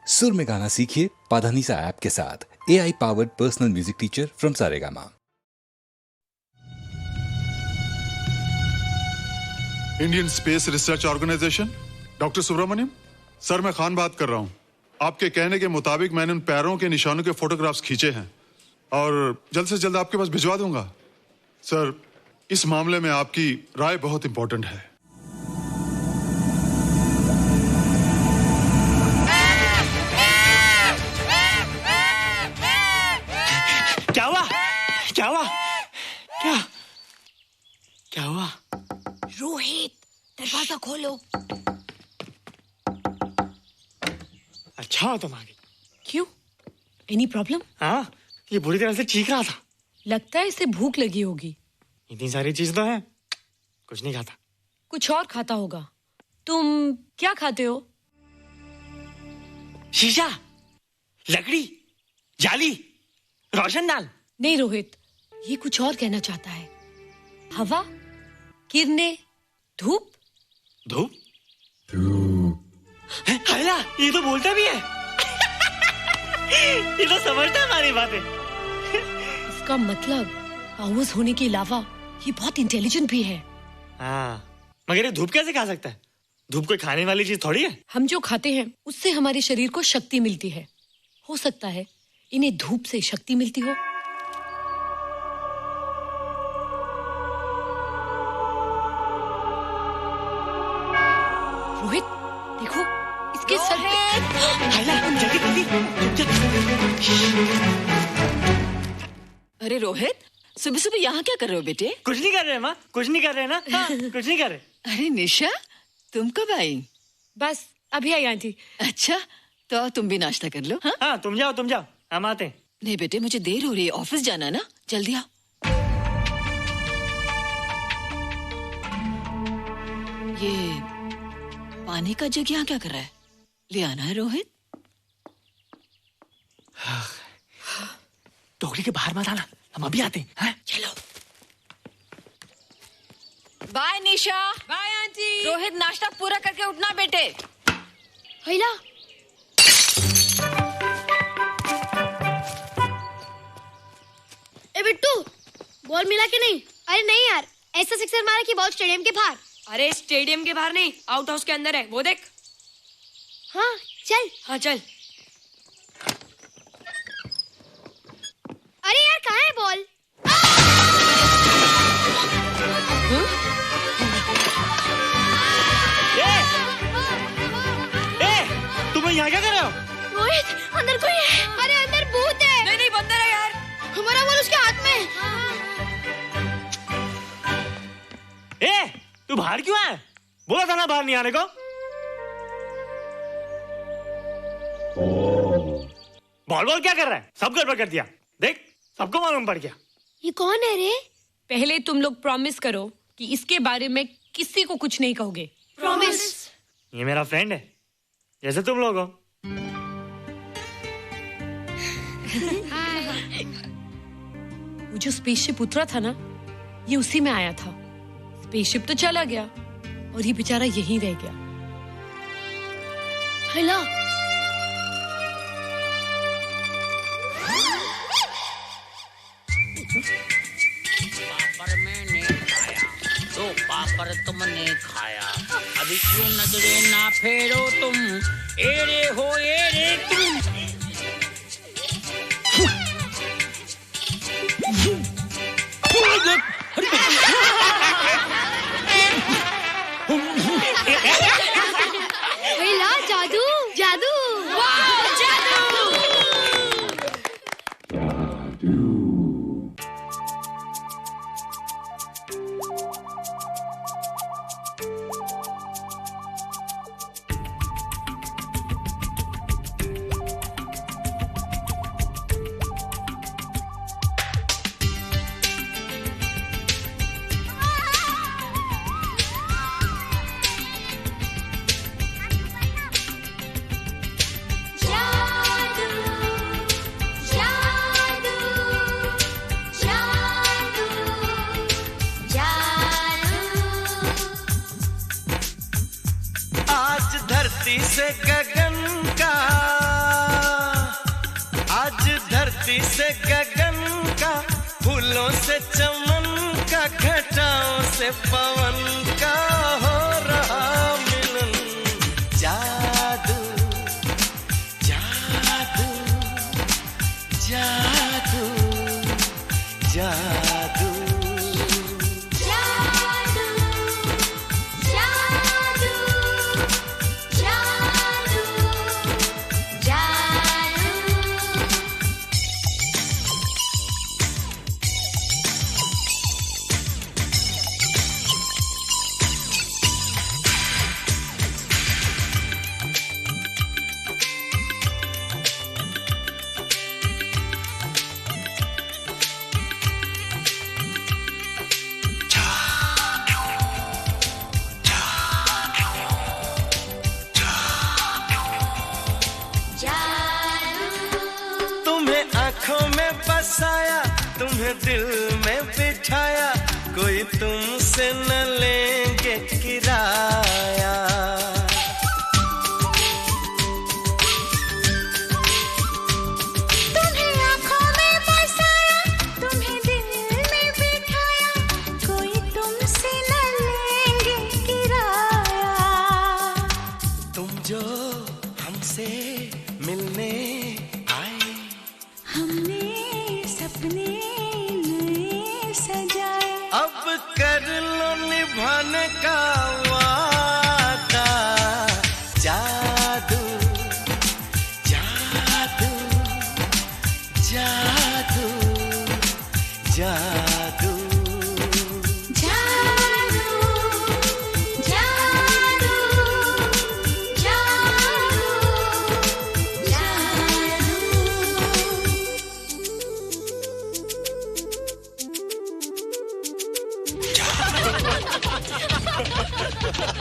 सुर में गाना सीखिए पाधानीसा ऐप के साथ। AI powered personal music teacher from Saregama. Indian space research organisation, doctor Subramaniam sir, मैं खान बात कर रहा हूँ। आपके कहने के मुताबिक मैंने उन पैरों के निशानों के फोटोग्राफ्स खींचे हैं और जल्द से जल्द आपके पास भिजवा दूंगा। सर, इस मामले में आपकी राय बहुत इंपॉर्टेंट है। क्या हुआ? क्या हुआ? क्या क्या हुआ? रोहित, दरवाजा खोलो। अच्छा हो तुम आ गई। क्यों? Any problem? हाँ, ये बुरी तरह से चीख रहा था। लगता है इसे भूख लगी होगी। इतनी सारी चीज तो है, कुछ नहीं खाता। कुछ और खाता होगा। तुम क्या खाते हो? शीशा, लकड़ी, जाली, रोशनदान। नहीं रोहित, ये कुछ और कहना चाहता है। हवा, किरणें, धूप। धूप? हैला, ये तो बोलता भी है। ये तो समझता है हमारी बातें। इसका मतलब आवाज होने के अलावा ये बहुत इंटेलिजेंट भी है। हाँ, मगर ये धूप कैसे खा सकता है? धूप कोई खाने वाली चीज थोड़ी है। हम जो खाते हैं उससे हमारे शरीर को शक्ति मिलती है। हो सकता है इन्हें धूप से शक्ति मिलती हो। रोहित, देखो इसके सर पे। हैला, जल्दी अरे रोहित, सुबह सुबह यहाँ क्या कर रहे हो बेटे? कुछ नहीं कर रहे माँ, कुछ नहीं कर रहे ना। हाँ, कुछ नहीं कर रहे। अरे निशा, तुम कब आई? बस अभी आई आंटी। अच्छा, तो तुम भी नाश्ता कर लो। हाँ, हाँ, तुम जाओ, हम आते हैं। नहीं बेटे, मुझे देर हो रही है, ऑफिस जाना ना, जल्दी आओ। ये पानी का जग यहाँ क्या कर रहा है? ले आना है रोहित। टोकरी के बाहर मत आना, हम अभी आते हैं। हाँ? चलो। Bye Nisha. Bye aunty. Rohit, नाश्ता पूरा करके उठना बेटे। हैला, ए बिट्टू, बॉल मिला कि नहीं? अरे नहीं यार, ऐसा सिक्सर मारा कि बॉल स्टेडियम के बाहर। अरे स्टेडियम के बाहर नहीं, आउट हाउस के अंदर है, वो देख। हाँ चल। हाँ चल। अरे यार, कहाँ है बॉल? तुम यहाँ क्या कर रहे हो? रोहित, अंदर कोई है। अरे अंदर भूत है। नहीं बंदर है यार। हमारा बॉल उसके हाथ में। तू बाहर क्यों है? बोला था ना बाहर नहीं आने को। बॉल क्या कर रहा है? सब गड़बड़ कर दिया। देख, सबको मालूम पड़ गया। ये कौन है रे? पहले तुम लोग प्रॉमिस करो कि इसके बारे में किसी को कुछ नहीं कहोगे। प्रॉमिस। ये मेरा फ्रेंड है, जैसे तुम लोग हो। वो जो स्पेसशिप उतरा था ना, ये उसी में आया था। स्पेसशिप तो चला गया और ये बेचारा यहीं रह गया। हैला, पापड़ मैंने खाया, दो पापड़ तुमने खाया, अभी क्यों नजरे ना फेरो तुम, एरे हो एरे तुम। हैला, जादू जादू। वाह, जादू। धरती से गगन का, फूलों से चमन का, घटाओं से पवन का हो रहा मिलन। जादू जादू जादू जादू बसाया, तुम्हें दिल में बिठाया, कोई तुमसे न लेंगे किराया। तुम्हें आँखों में बसाया, तुम्हें दिल में बिठाया, कोई तुमसे न लेंगे किराया। तुम जो हमसे मिलने आए, हमने सपने नए सजाए, अब कर लो निभाने का वादा। जादू जादू जादू जादू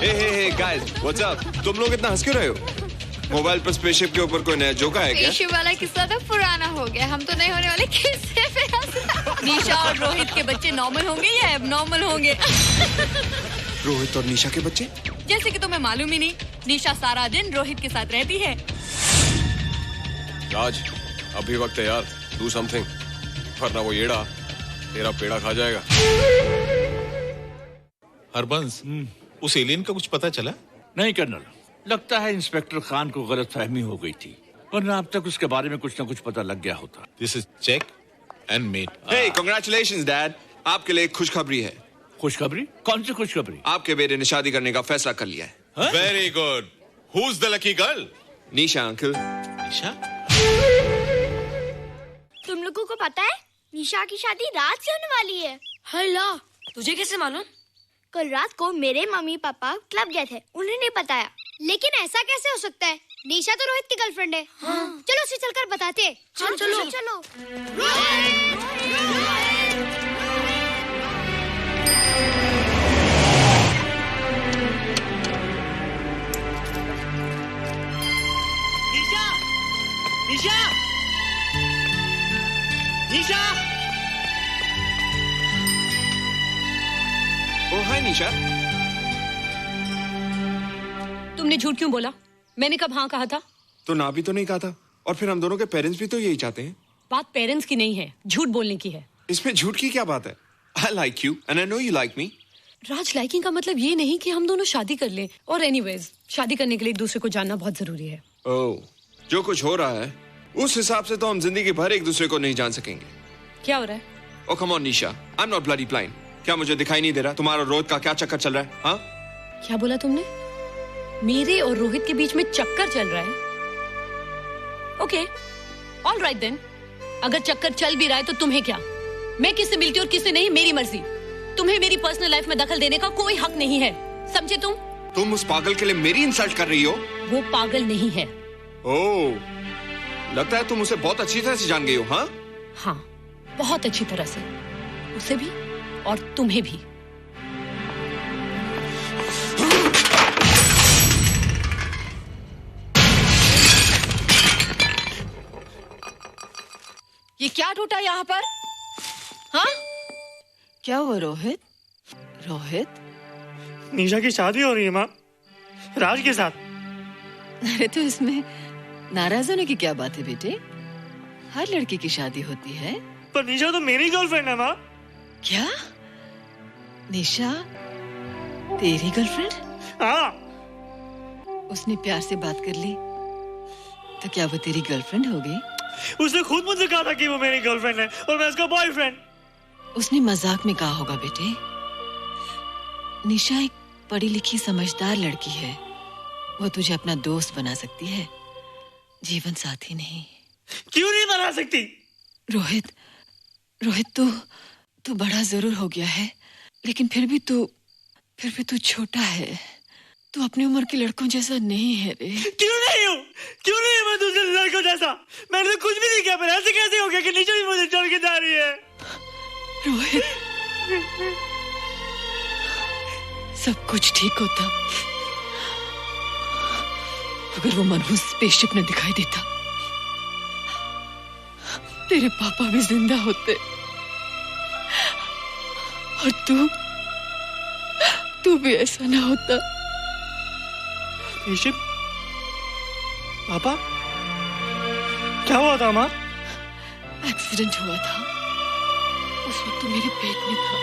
Hey guys, what's up? तुम लोग इतना हंस क्यों रहे हो? मोबाइल पर स्पेसशिप के ऊपर कोई नया जोक आया क्या? स्पेसशिप वाला किस्सा तो पुराना हो गया, हम तो नहीं होने वाले किस्से पे हंसना। निशा और रोहित के बच्चे नॉर्मल होंगे या एबनॉर्मल होंगे? रोहित और निशा के बच्चे? जैसे कि तुम्हें मालूम ही नहीं, निशा सारा दिन रोहित के साथ रहती है। राज, अभी वक्त है यार, do something, वरना वो येड़ा तेरा पेड़ा खा जाएगा। हरबंस, उस एलियन का कुछ पता चला? नहीं कर्नल, लगता है इंस्पेक्टर खान को गलतफहमी हो गई थी, वरना अब तक उसके बारे में कुछ न कुछ पता लग गया होता। This is check and mate. Hey, congratulations dad, आपके लिए एक खुशखबरी है। खुशखबरी? कौन सी खुशखबरी? आपके बेटे ने शादी करने का फैसला कर लिया है। Very good. Who's the lucky girl? Nisha uncle. Nisha? तुम लोगों को पता है निशा की शादी रात से होने वाली है। हल्ला, तुझे कैसे मालूम? कल रात को मेरे मम्मी पापा क्लब गए थे, उन्हें नहीं बताया। लेकिन ऐसा कैसे हो सकता है? निशा तो रोहित की गर्लफ्रेंड है। हाँ। चलो उसे चलकर बताते हैं। चलो चलो चलो। निशा, निशा, निशा। ओ हाय निशा। तुमने झूठ क्यों बोला? मैंने कब हाँ कहा था? तो ना भी तो नहीं कहा था, और फिर हम दोनों के पेरेंट्स भी तो यही चाहते हैं। बात पेरेंट्स की नहीं है, झूठ बोलने की है। इसमें झूठ की क्या बात है? I like you and I know you like me. Raj, liking का मतलब ये नहीं कि हम दोनों शादी कर लें। और एनीवेज, शादी करने के लिए एक दूसरे को जानना बहुत जरूरी है। ओह, जो कुछ हो रहा है उस हिसाब से तो हम जिंदगी भर एक दूसरे को नहीं जान सकेंगे। क्या हो रहा है? Oh come on Nisha, I'm not bloody blind. क्या मुझे दिखाई नहीं दे रहा तुम्हारा रोहित का क्या चक्कर चल रहा है? हाँ? क्या बोला तुमने? मेरे और रोहित के बीच में चक्कर चल रहा है? Okay, all right then. अगर चक्कर चल भी रहा है तो तुम्हें क्या? मैं किससे मिलती हूँ और किससे नहीं, मेरी मर्जी। तुम्हें मेरी पर्सनल लाइफ में दखल देने का कोई हक नहीं है, समझे तुम? तुम उस पागल के लिए मेरी इंसल्ट कर रही हो? वो पागल नहीं है। ओह, लगता है तुम उसे बहुत अच्छी तरह से जान गई हो। हाँ? हाँ, बहुत अच्छी तरह से, उसे भी और तुम्हें भी। ये क्या टूटा यहाँ पर? हाँ? क्या हुआ रोहित? रोहित? निशा की शादी हो रही है माँ, राज के साथ। अरे तो इसमें नाराज होने की क्या बात है बेटे? हर लड़की की शादी होती है। पर निशा तो मेरी गर्लफ्रेंड है माँ। क्या? निशा तेरी गर्लफ्रेंड? हाँ। उसने प्यार से बात कर ली तो क्या वो तेरी गर्लफ्रेंड हो गई? उसने खुद मुझसे कहा था कि वो मेरी गर्लफ्रेंड है और मैं उसका बॉयफ्रेंड। उसने मजाक में कहा होगा बेटे। निशा एक पढ़ी लिखी समझदार लड़की है। वो तुझे अपना दोस्त बना सकती है, जीवन साथी नहीं। क्यों नहीं बना सकती? रोहित, तू बड़ा जरूर हो गया है, लेकिन फिर भी तू छोटा है। तू अपनी उम्र के लड़कों जैसा नहीं है रे। क्यों नहीं हूँ? क्यों नहीं मैं दूसरे लड़कों जैसा? मैंने तो कुछ भी नहीं किया, पर ऐसे कैसे हो गया कि निशा भी मुझे छोड़ के जा रही है? रोहित, सब कुछ ठीक होता अगर वो मनहूस स्पेसशिप न दिखाई देता। तेरे पापा भी जिंदा होते और तू भी ऐसा ना होता। स्पेसशिप? पापा? क्या हुआ था माँ? एक्सीडेंट हुआ था, उस वक्त तो मेरे पेट में था।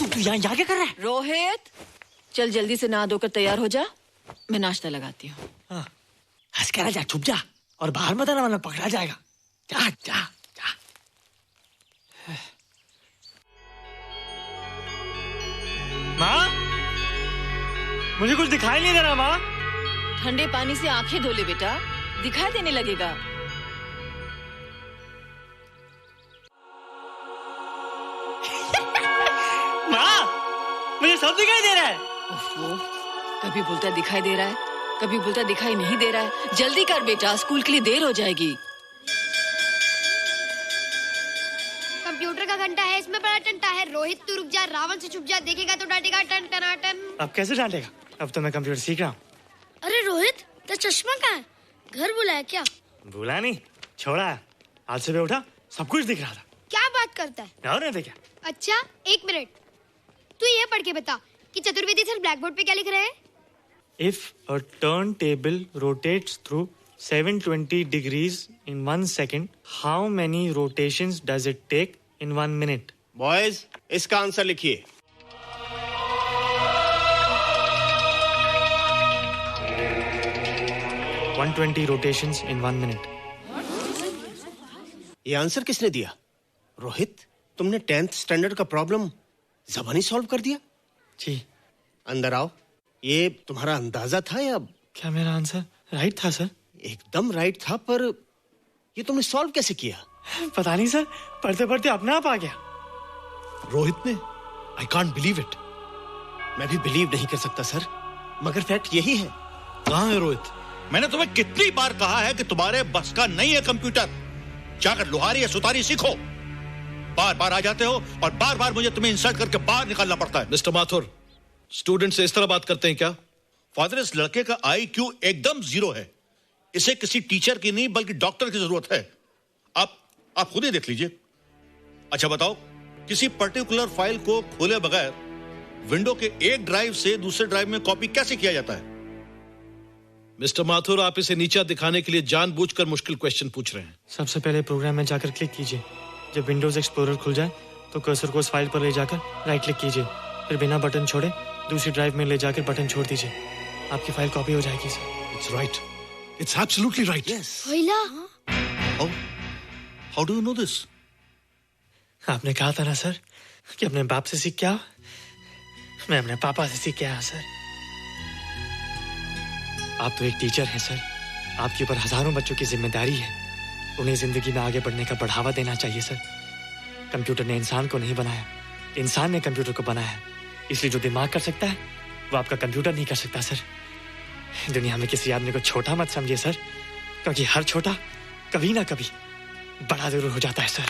तू यहाँ क्या कर रहा है? रोहित, चल जल्दी से नहा धोकर तैयार हो जा, मैं नाश्ता लगाती हूँ। हंस कर जा, छुप जा और बाहर मत आना वरना पकड़ा जाएगा। जा जा जा। माँ, मुझे कुछ दिखाई नहीं दे रहा माँ। ठंडे पानी से आंखें धो ले बेटा, दिखाई देने लगेगा। मुझे सब दिखाई दे रहा है। कभी बोलता दिखाई दे रहा है, कभी बोलता दिखाई नहीं दे रहा है। जल्दी कर बेटा, स्कूल के लिए देर हो जाएगी। कंप्यूटर का घंटा है, इसमें बड़ा टंटा है। रोहित तू रुक जा, रावण से छुप जा, देखेगा तो डांटेगा टन टनाटन। अब कैसे डांटेगा? अब तो मैं कंप्यूटर सीख रहा हूँ। अरे रोहित, तेरा चश्मा कहाँ है? घर बुलाया क्या? भूला नहीं, छोड़ा है। आज सुबह उठा, सब कुछ दिख रहा था। क्या बात करता है? और नहीं देखा? अच्छा, एक मिनट, तू ये पढ़ के बता कि चतुर्वेदी सर ब्लैक बोर्ड पे क्या लिख रहे हैं? If a turntable rotates through 720 degrees in 1 second, how many rotations does it take in 1 minute? Boys, इसका आंसर लिखिए। — 120 rotations in 1 minute. ये आंसर किसने दिया? रोहित, तुमने 10th स्टैंडर्ड का प्रॉब्लम ज़बानी सॉल्व कर दिया? जी। अंदर आओ। ये तुम्हारा अंदाजा था या? क्या मेरा आंसर राइट था सर? एकदम राइट था, पर ये तुमने सॉल्व कैसे किया? पता नहीं सर, पढ़ते पढ़ते अपने आप आ गया। रोहित ने? I can't believe it. मैं भी बिलीव नहीं कर सकता सर, मगर फैक्ट यही है। कहाँ है रोहित? मैंने तुम्हें कितनी बार कहा है कि तुम्हारे बस का नहीं है कंप्यूटर। जाकर लोहारी या सुतारी सीखो। बार बार आ जाते हो और बार बार मुझे तुम्हें इंसल्ट करके बाहर निकालना पड़ता है। मिस्टर माथुर, स्टूडेंट से इस तरह बात करते हैं क्या? फादर, इस लड़के का IQ एकदम 0 है। इसे किसी टीचर की नहीं बल्कि डॉक्टर की जरूरत है। आप खुद ही देख लीजिए। अच्छा बताओ, किसी पर्टिकुलर फाइल को खोले बगैर विंडो के एक ड्राइव से दूसरे ड्राइव में कॉपी कैसे किया जाता है? मिस्टर माथुर, आप इसे नीचा दिखाने के लिए जानबूझकर मुश्किल क्वेश्चन पूछ रहे हैं। सबसे पहले प्रोग्राम में जाकर क्लिक कीजिए। जब विंडोज एक्सप्लोरर खुल जाए तो कर्सर को उस फाइल पर ले जाकर राइट क्लिक कीजिए, फिर बिना बटन छोड़े दूसरी ड्राइव में ले जाकर बटन छोड़ दीजिए। आपकी फाइल कॉपी हो जाएगी sir. It's right, it's absolutely right. होइला, how do you know this? आपने कहा था ना सर कि अपने बाप से सीख के आओ। मैं अपने पापा से सीख के आया सर। आप तो एक टीचर हैं सर, आपके ऊपर हजारों बच्चों की जिम्मेदारी है। उन्हें जिंदगी में आगे बढ़ने का बढ़ावा देना चाहिए सर। कंप्यूटर ने इंसान को नहीं बनाया, इंसान ने कंप्यूटर को बनाया। इसलिए जो दिमाग कर सकता है वो आपका कंप्यूटर नहीं कर सकता सर। दुनिया में किसी आदमी को छोटा मत समझिए सर, क्योंकि हर छोटा कभी ना कभी बड़ा जरूर हो जाता है सर।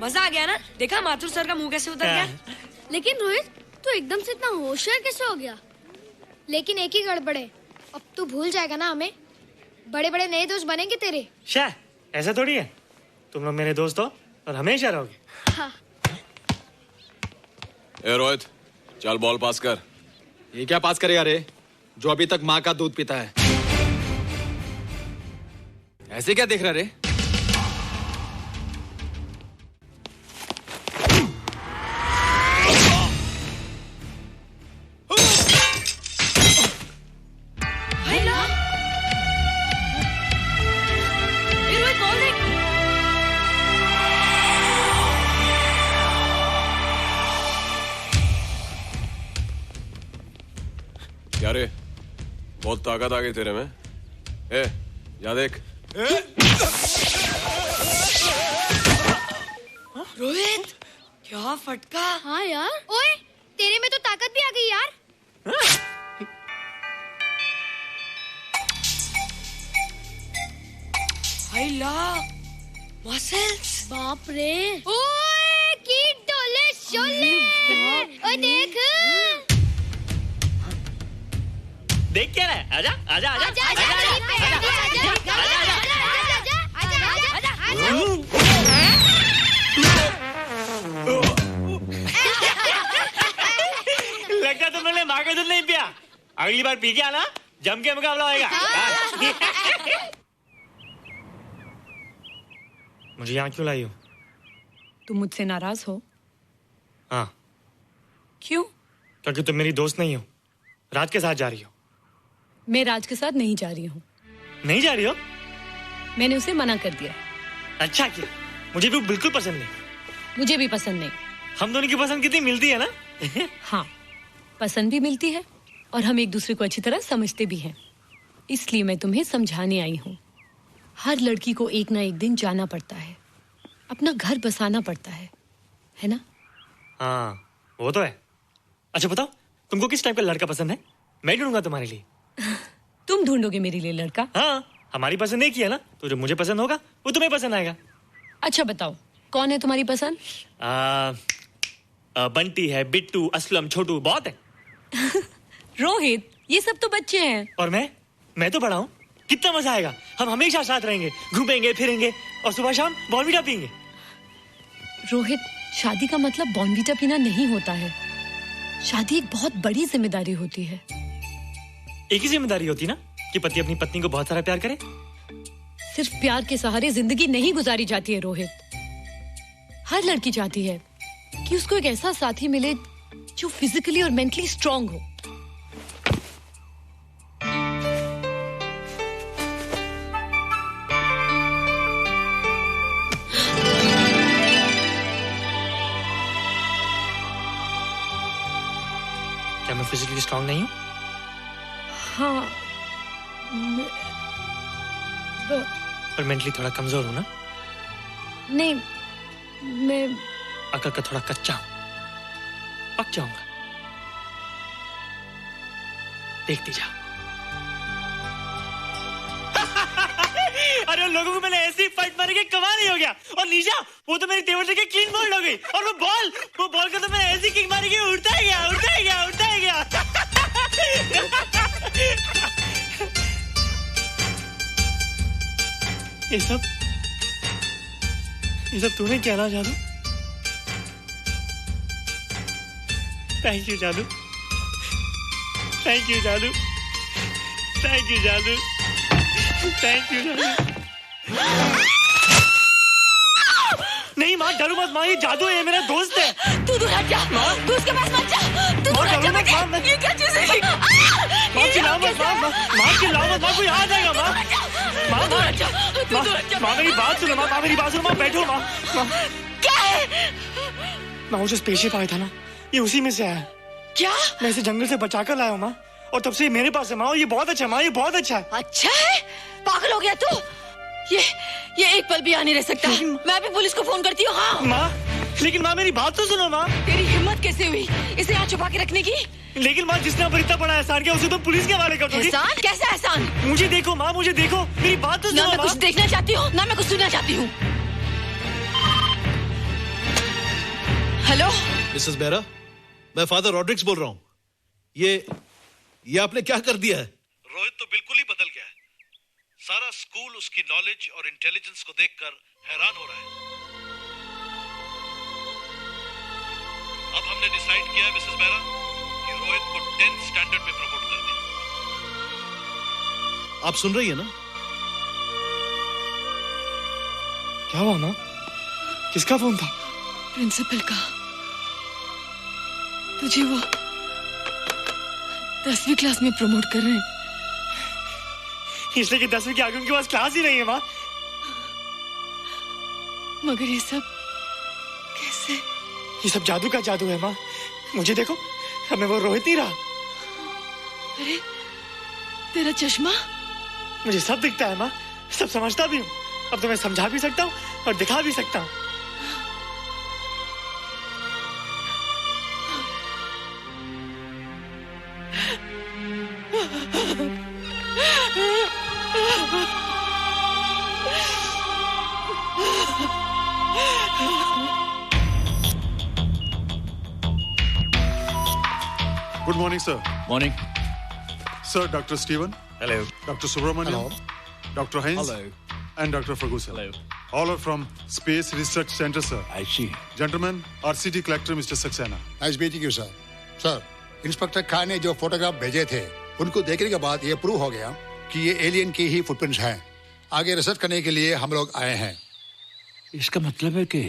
मजा आ गया ना? देखा माथुर सर का मुंह कैसे उतर गया? लेकिन रोहित, तू एकदम से इतना होशियार कैसे हो गया? लेकिन एक ही गड़बड़ है, अब तू भूल जाएगा ना हमें। बड़े बड़े नए दोस्त बनेंगे तेरे। शाह, ऐसा थोड़ी है। तुम लोग मेरे दोस्त हो और हमेशा रहोगे। हाँ। ए रोहित, चल बॉल पास कर। ये क्या पास करेगा रे, जो अभी तक माँ का दूध पीता है? ऐसे क्या देख रहा रे? क्या रे, बहुत ताकत आ गई तेरे में। ए, जा देख। रोहित, क्या फटका। हाँ यार। ओए, तेरे में तो ताकत भी आ गई यार। मसल्स। बाप रे। ओए, की डोले शोले। ओए देख। देख क्या रहा है? आजा आजा आजा आजा आजा लगता तुमने माँ का दूध नहीं पिया। अगली बार पी के आना, जम के मुकाबला होएगा। मुझे यहाँ क्यों लाई हो? तुम मुझसे नाराज हो? हाँ। क्यों? क्योंकि तुम मेरी दोस्त नहीं हो, राज के साथ जा रही हो। मैं राज के साथ नहीं जा रही हूँ। नहीं जा रही हो? मैंने उसे मना कर दिया। अच्छा किया, मुझे भी बिल्कुल पसंद नहीं। मुझे भी पसंद नहीं। हम दोनों की पसंद कितनी मिलती है ना। हाँ, पसंद भी मिलती है और हम एक दूसरे को अच्छी तरह समझते भी हैं। इसलिए मैं तुम्हें समझाने आई हूँ। हर लड़की को एक ना एक दिन जाना पड़ता है, अपना घर बसाना पड़ता है ना? हाँ, वो तो है। अच्छा बताओ, तुमको किस टाइप का लड़का पसंद है? मैं ढूंढूंगा तुम्हारे लिए। तुम ढूंढोगे मेरे लिए लड़का? हाँ, हमारी पसंद एक ही है ना, तो जो मुझे पसंद होगा वो तुम्हें पसंद आएगा। अच्छा बताओ, कौन है तुम्हारी पसंद? बंटी है, बिट्टू, असलम, छोटू, बहुत है। रोहित, ये सब तो बच्चे हैं। और मैं तो बड़ा हूँ। कितना मजा आएगा, हम हमेशा साथ रहेंगे, घूमेंगे फिरेंगे और सुबह शाम बॉर्नवीटा पीएंगे। रोहित, शादी का मतलब बॉर्नवीटा पीना नहीं होता है। शादी एक बहुत बड़ी जिम्मेदारी होती है। एक ही जिम्मेदारी होती ना कि पति अपनी पत्नी को बहुत सारा प्यार करे। सिर्फ प्यार के सहारे जिंदगी नहीं गुजारी जाती है रोहित। हर लड़की चाहती है कि उसको एक ऐसा साथी मिले जो फिजिकली और मेंटली स्ट्रांग हो। क्या मैं फिजिकली स्ट्रांग नहीं हूँ? हाँ, पर मेंटली थोड़ा कमजोर हूँ ना? नहीं, मैं अकल का थोड़ा कच्चा हूँ, पक जाऊंगा। देखती जा। अरे लोगों को मैंने ऐसी फाइट मारी कि कमाल ही हो गया। और निशा, वो तो मेरी टेबल से क्लीन बोल्ड हो गई। और वो बॉल को तो मैंने ऐसी किक मारी कि उड़ता ही गया, उड़ता ही गया, उड़ता ही गया। ये सब तूने कहना जादू? थैंक यू जादू, थैंक यू जादू, थैंक यू जादू, थैंक यू जादू। नहीं माँ, डरो मत माँ, ये जादू है, ये मेरा दोस्त है। तू दूर हट जा, तू उसके पास मत जा, तू दूर हट जा बेटे। ये क्या चीज़ है? माँ चिल्लाओ मत, माँ चिल्लाओ मत, माँ कोई आ जाएगा। माँ मेरी बात सुनो, माँ मेरी बात सुनो, माँ बैठो। माँ क्या है? माँ वो जो स्पेसशिप आया था ना, ये उसी में से आया। क्या? मैं इसे जंगल से बचा कर लाया हूँ माँ, और तब से ये मेरे पास है माँ। और ये बहुत अच्छा है माँ, ये बहुत अच्छा है। अच्छा है? पागल हो गया तू? ये एक पल भी यहाँ नहीं रह सकता। मैं अभी पुलिस को फोन करती हूँ। हाँ माँ, लेकिन माँ मेरी बात तो सुनो माँ। तेरी हिम्मत कैसे हुई इसे यहाँ छुपा के रखने की? लेकिन माँ, जिसने पर इतना बड़ा एहसान किया उसे तो पुलिस के हवाले कर दोगी। एहसान? कैसा एहसान? मुझे देखो माँ, मुझे देखो, मेरी बात तो सुनो। ना मैं कुछ देखना चाहती हूँ, ना मैं कुछ सुनना चाहती हूँ। हेलो मिसेस बेरा, मैं फादर रॉड्रिक्स बोल रहा हूँ। ये आपने क्या कर दिया है? रोहित तो सारा स्कूल उसकी नॉलेज और इंटेलिजेंस को देखकर हैरान हो रहा है। अब हमने डिसाइड किया है मिसेस मेहरा कि रोहित को 10th स्टैंडर्ड में प्रमोट कर दें। आप सुन रही है ना? क्या हुआ माँ? किसका फोन था? प्रिंसिपल का। तुझे वो 10वीं क्लास में प्रमोट कर रहे हैं। इसलिए कि 10वीं के आगे उनके पास क्लास ही नहीं है माँ। मगर ये सब कैसे? ये सब जादू का जादू है माँ। मुझे देखो, हमें वो रोहित नहीं रहा। अरे तेरा चश्मा? मुझे सब दिखता है माँ, सब समझता भी हूँ। अब तो मैं समझा भी सकता हूँ और दिखा भी सकता हूँ। Good morning, sir. Morning. Sir, Dr. Steven. Hello. Dr. Subramaniam. Hello. Dr. Heinz. Hello. And Dr. Ferguson. Hello. All are from Space Research Center, sir. I see. Gentlemen, RCT collector Mr. Saxena. Nice meeting you sir. Sir, inspector Khan ने जो photograph भेजे थे उनको देखने के बाद ये prove हो गया कि ये एलियन की ही फुटप्रिंट्स हैं। आगे रिसर्च करने के लिए हम लोग आए हैं। इसका मतलब है कि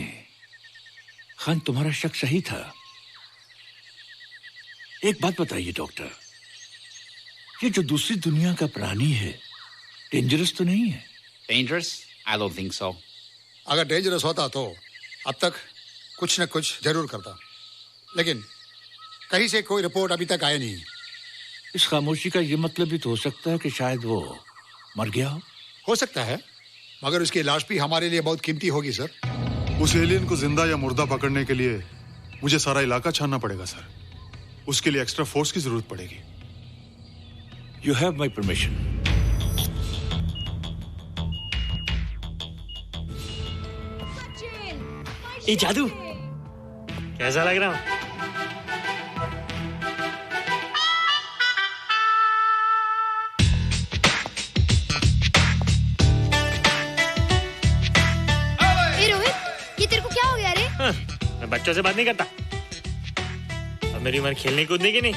खान तुम्हारा शक सही था। एक बात बताइए डॉक्टर, ये जो दूसरी दुनिया का प्राणी है डेंजरस तो नहीं है? Dangerous? I don't think so. अगर डेंजरस होता तो अब तक कुछ न कुछ जरूर करता, लेकिन कहीं से कोई रिपोर्ट अभी तक आया नहीं। इस खामोशी का ये मतलब भी तो हो सकता है कि शायद वो मर गया हो सकता है, मगर उसकी लाश भी हमारे लिए बहुत कीमती होगी सर। उस एलियन को जिंदा या मुर्दा पकड़ने के लिए मुझे सारा इलाका छानना पड़ेगा सर। उसके लिए एक्स्ट्रा फोर्स की जरूरत पड़ेगी। You have my permission. ये जादू कैसा लग रहा हूँ? ए रोहित, ये तेरे को क्या हो गया रे? मैं बच्चों से बात नहीं करता। अब मेरी उम्र खेलने कूदने की नहीं,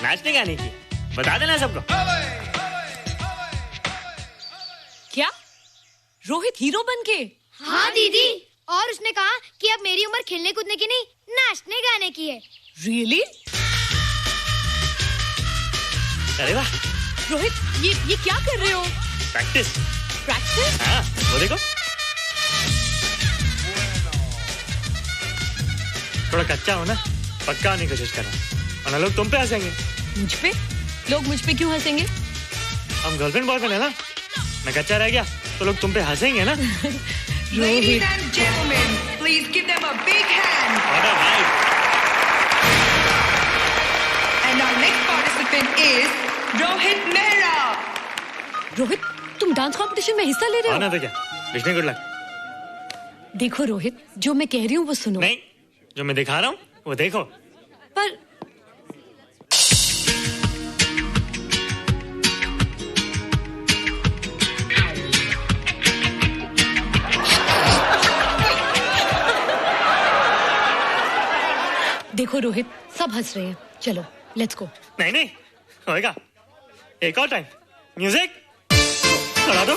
नाचने गाने की। बता देना सबको। क्या रोहित हीरो बन के? हाँ दीदी, और उसने कहा कि अब मेरी उम्र खेलने कूदने की नहीं, नाचने गाने की है। Really? अरे वाह रोहित, ये क्या कर रहे हो? प्रैक्टिस। प्रैक्टिस? हाँ, वो देखो। थोड़ा कच्चा हो ना, पक्का होने की कोशिश कर रहा हूँ, वरना लोग तुम पे हंसेंगे। मुझ पे? लोग मुझ पे क्यों हंसेंगे? हम गर्लफ्रेंड बॉयफ्रेंड है ना, मैं कच्चा रह गया तो लोग तुम पे हंसेंगे ना। Ladies and gentlemen, please give them a big hand. What a night. And our next participant is Rohit Mehra. Rohit, तुम डांस कंपटीशन में हिस्सा ले रहे हो? ना तो क्या, विष्णु गुड लक। देखो रोहित, जो मैं कह रही हूँ वो सुनो। नहीं, जो मैं दिखा रहा हूँ वो देखो। पर देखो रोहित, सब हंस रहे हैं। चलो लेट्स गो। नहीं नहीं होएगा, एक और टाइम। म्यूजिक चला दो।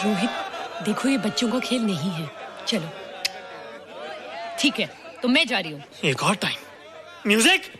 रोहित देखो, ये बच्चों का खेल नहीं है। चलो ठीक है, तो मैं जा रही हूँ। एक और टाइम। म्यूजिक।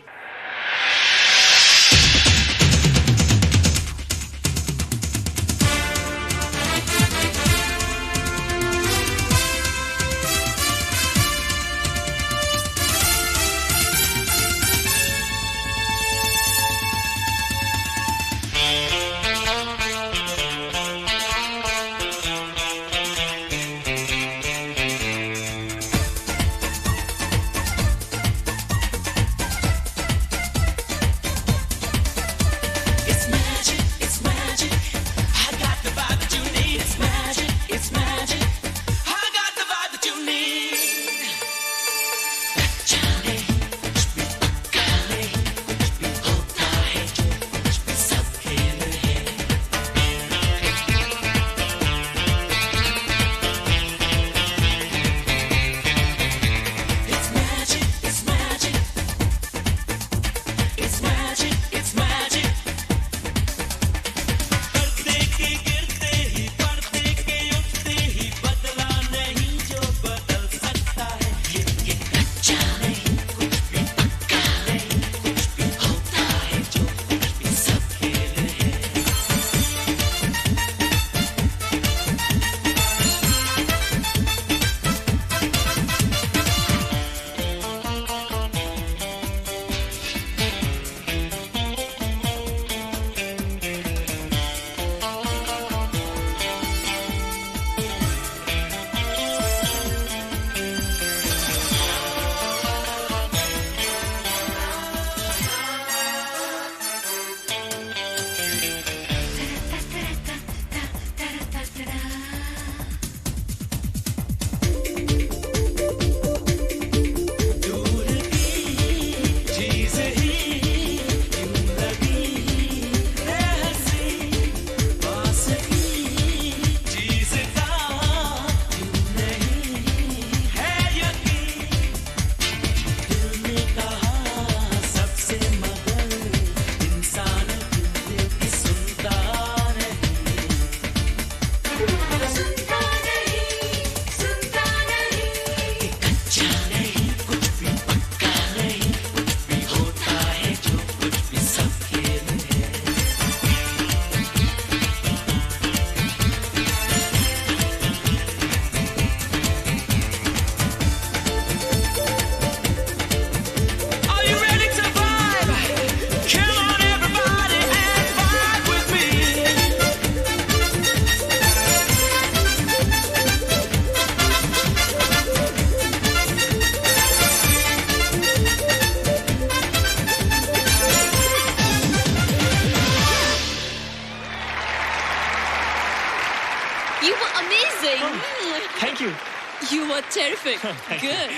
Terrific. Good.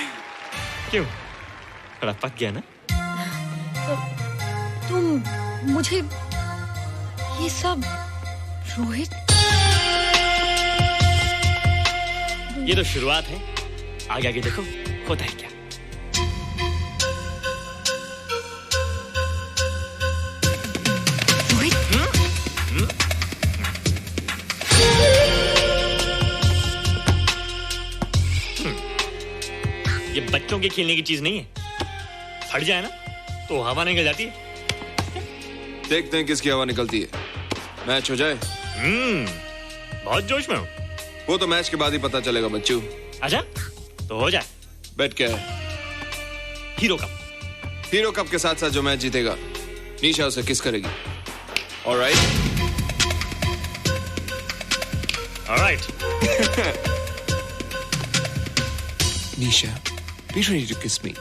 क्यों? थोड़ा पक गया ना? तुम मुझे ये सब रोहित, ये तो शुरुआत है, आगे आगे देखो होता है क्या। ये बच्चों के खेलने की चीज नहीं है, फट जाए ना तो हवा निकल जाती है। देखते हैं किसकी हवा निकलती है। मैच हो जाए। बहुत जोश में हूँ। वो तो मैच के बाद ही पता चलेगा बच्चू। अच्छा तो हो जाए। बेट क्या है? Hero cup. हीरो कप के साथ साथ जो मैच जीतेगा निशा उसे किस करेगी। Alright. Nisha, be ready to kiss me.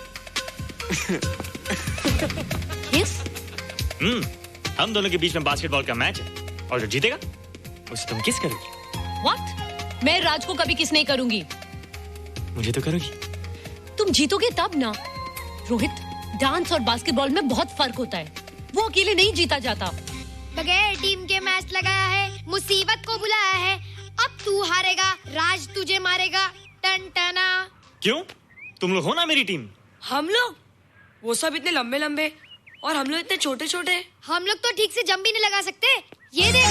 Kiss? हम दोनों के बीच में बास्केटबॉल का मैच है और जो जीतेगा उसे तुम किस करोगी। What? मैं राज को कभी किस नहीं करूंगी। मुझे तो करोगी। तुम जीतोगे तब ना। रोहित, डांस और बास्केटबॉल में बहुत फर्क होता है, वो अकेले नहीं जीता जाता। बगैर टीम के मैच लगाया है, मुसीबत को बुलाया है। अब तू हारेगा, राज तुझे मारेगा। टन टना। क्यों? तुम लोग हो ना मेरी टीम। हम लोग? वो सब इतने लंबे लंबे और हम लोग इतने छोटे छोटे। हम लोग तो ठीक से जंप भी नहीं लगा सकते। ये देख।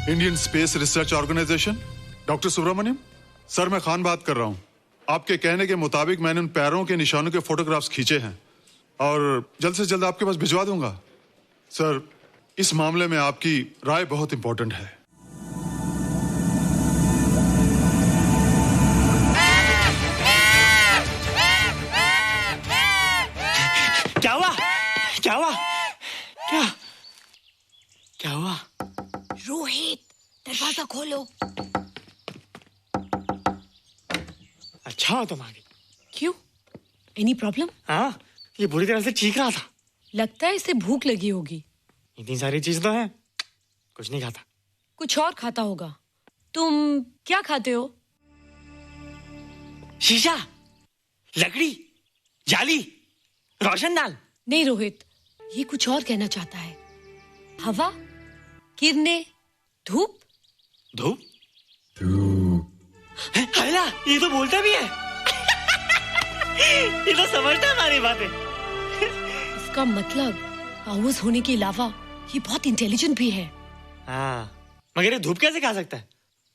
Indian space research organisation, doctor Subramaniam sir, मैं खान बात कर रहा हूं। आपके कहने के मुताबिक मैंने उन पैरों के निशानों के फोटोग्राफ्स खींचे हैं और जल्द से जल्द आपके पास भिजवा दूंगा। सर, इस मामले में आपकी राय बहुत इंपॉर्टेंट है। क्या हुआ? क्या हुआ? क्या? क्या हुआ? रोहित, दरवाजा खोलो। अच्छा तुम आ गई। क्यों? Any problem? हाँ, ये बुरी तरह से चीख रहा था। लगता है इसे भूख लगी होगी। इतनी सारी चीज तो है, कुछ नहीं खाता। कुछ और खाता होगा। तुम क्या खाते हो? शीशा, लकड़ी, जाली, रोशनदान। नहीं रोहित, ये कुछ और कहना चाहता है। हवा, किरणें, धूप। धूप? हैला, ये तो बोलता भी है। ये तो समझता है हमारी बातें। इसका मतलब पावर्स होने के अलावा ये बहुत इंटेलिजेंट भी है। हाँ, मगर ये धूप कैसे खा सकता है?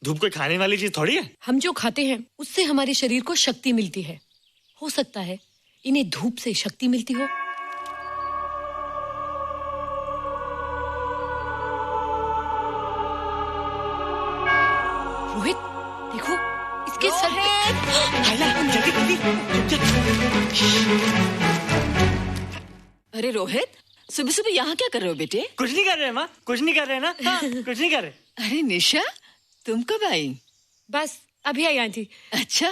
धूप कोई खाने वाली चीज थोड़ी है। हम जो खाते हैं उससे हमारे शरीर को शक्ति मिलती है। हो सकता है इन्हें धूप से शक्ति मिलती हो। रोहित, देखो इसके सर अरे रोहित, सुबह सुबह यहाँ क्या कर रहे हो बेटे? कुछ नहीं कर रहे माँ, कुछ नहीं कर रहे ना। हाँ, कुछ नहीं कर रहे। अरे निशा, तुम कब आई? बस अभी आई आंटी। अच्छा,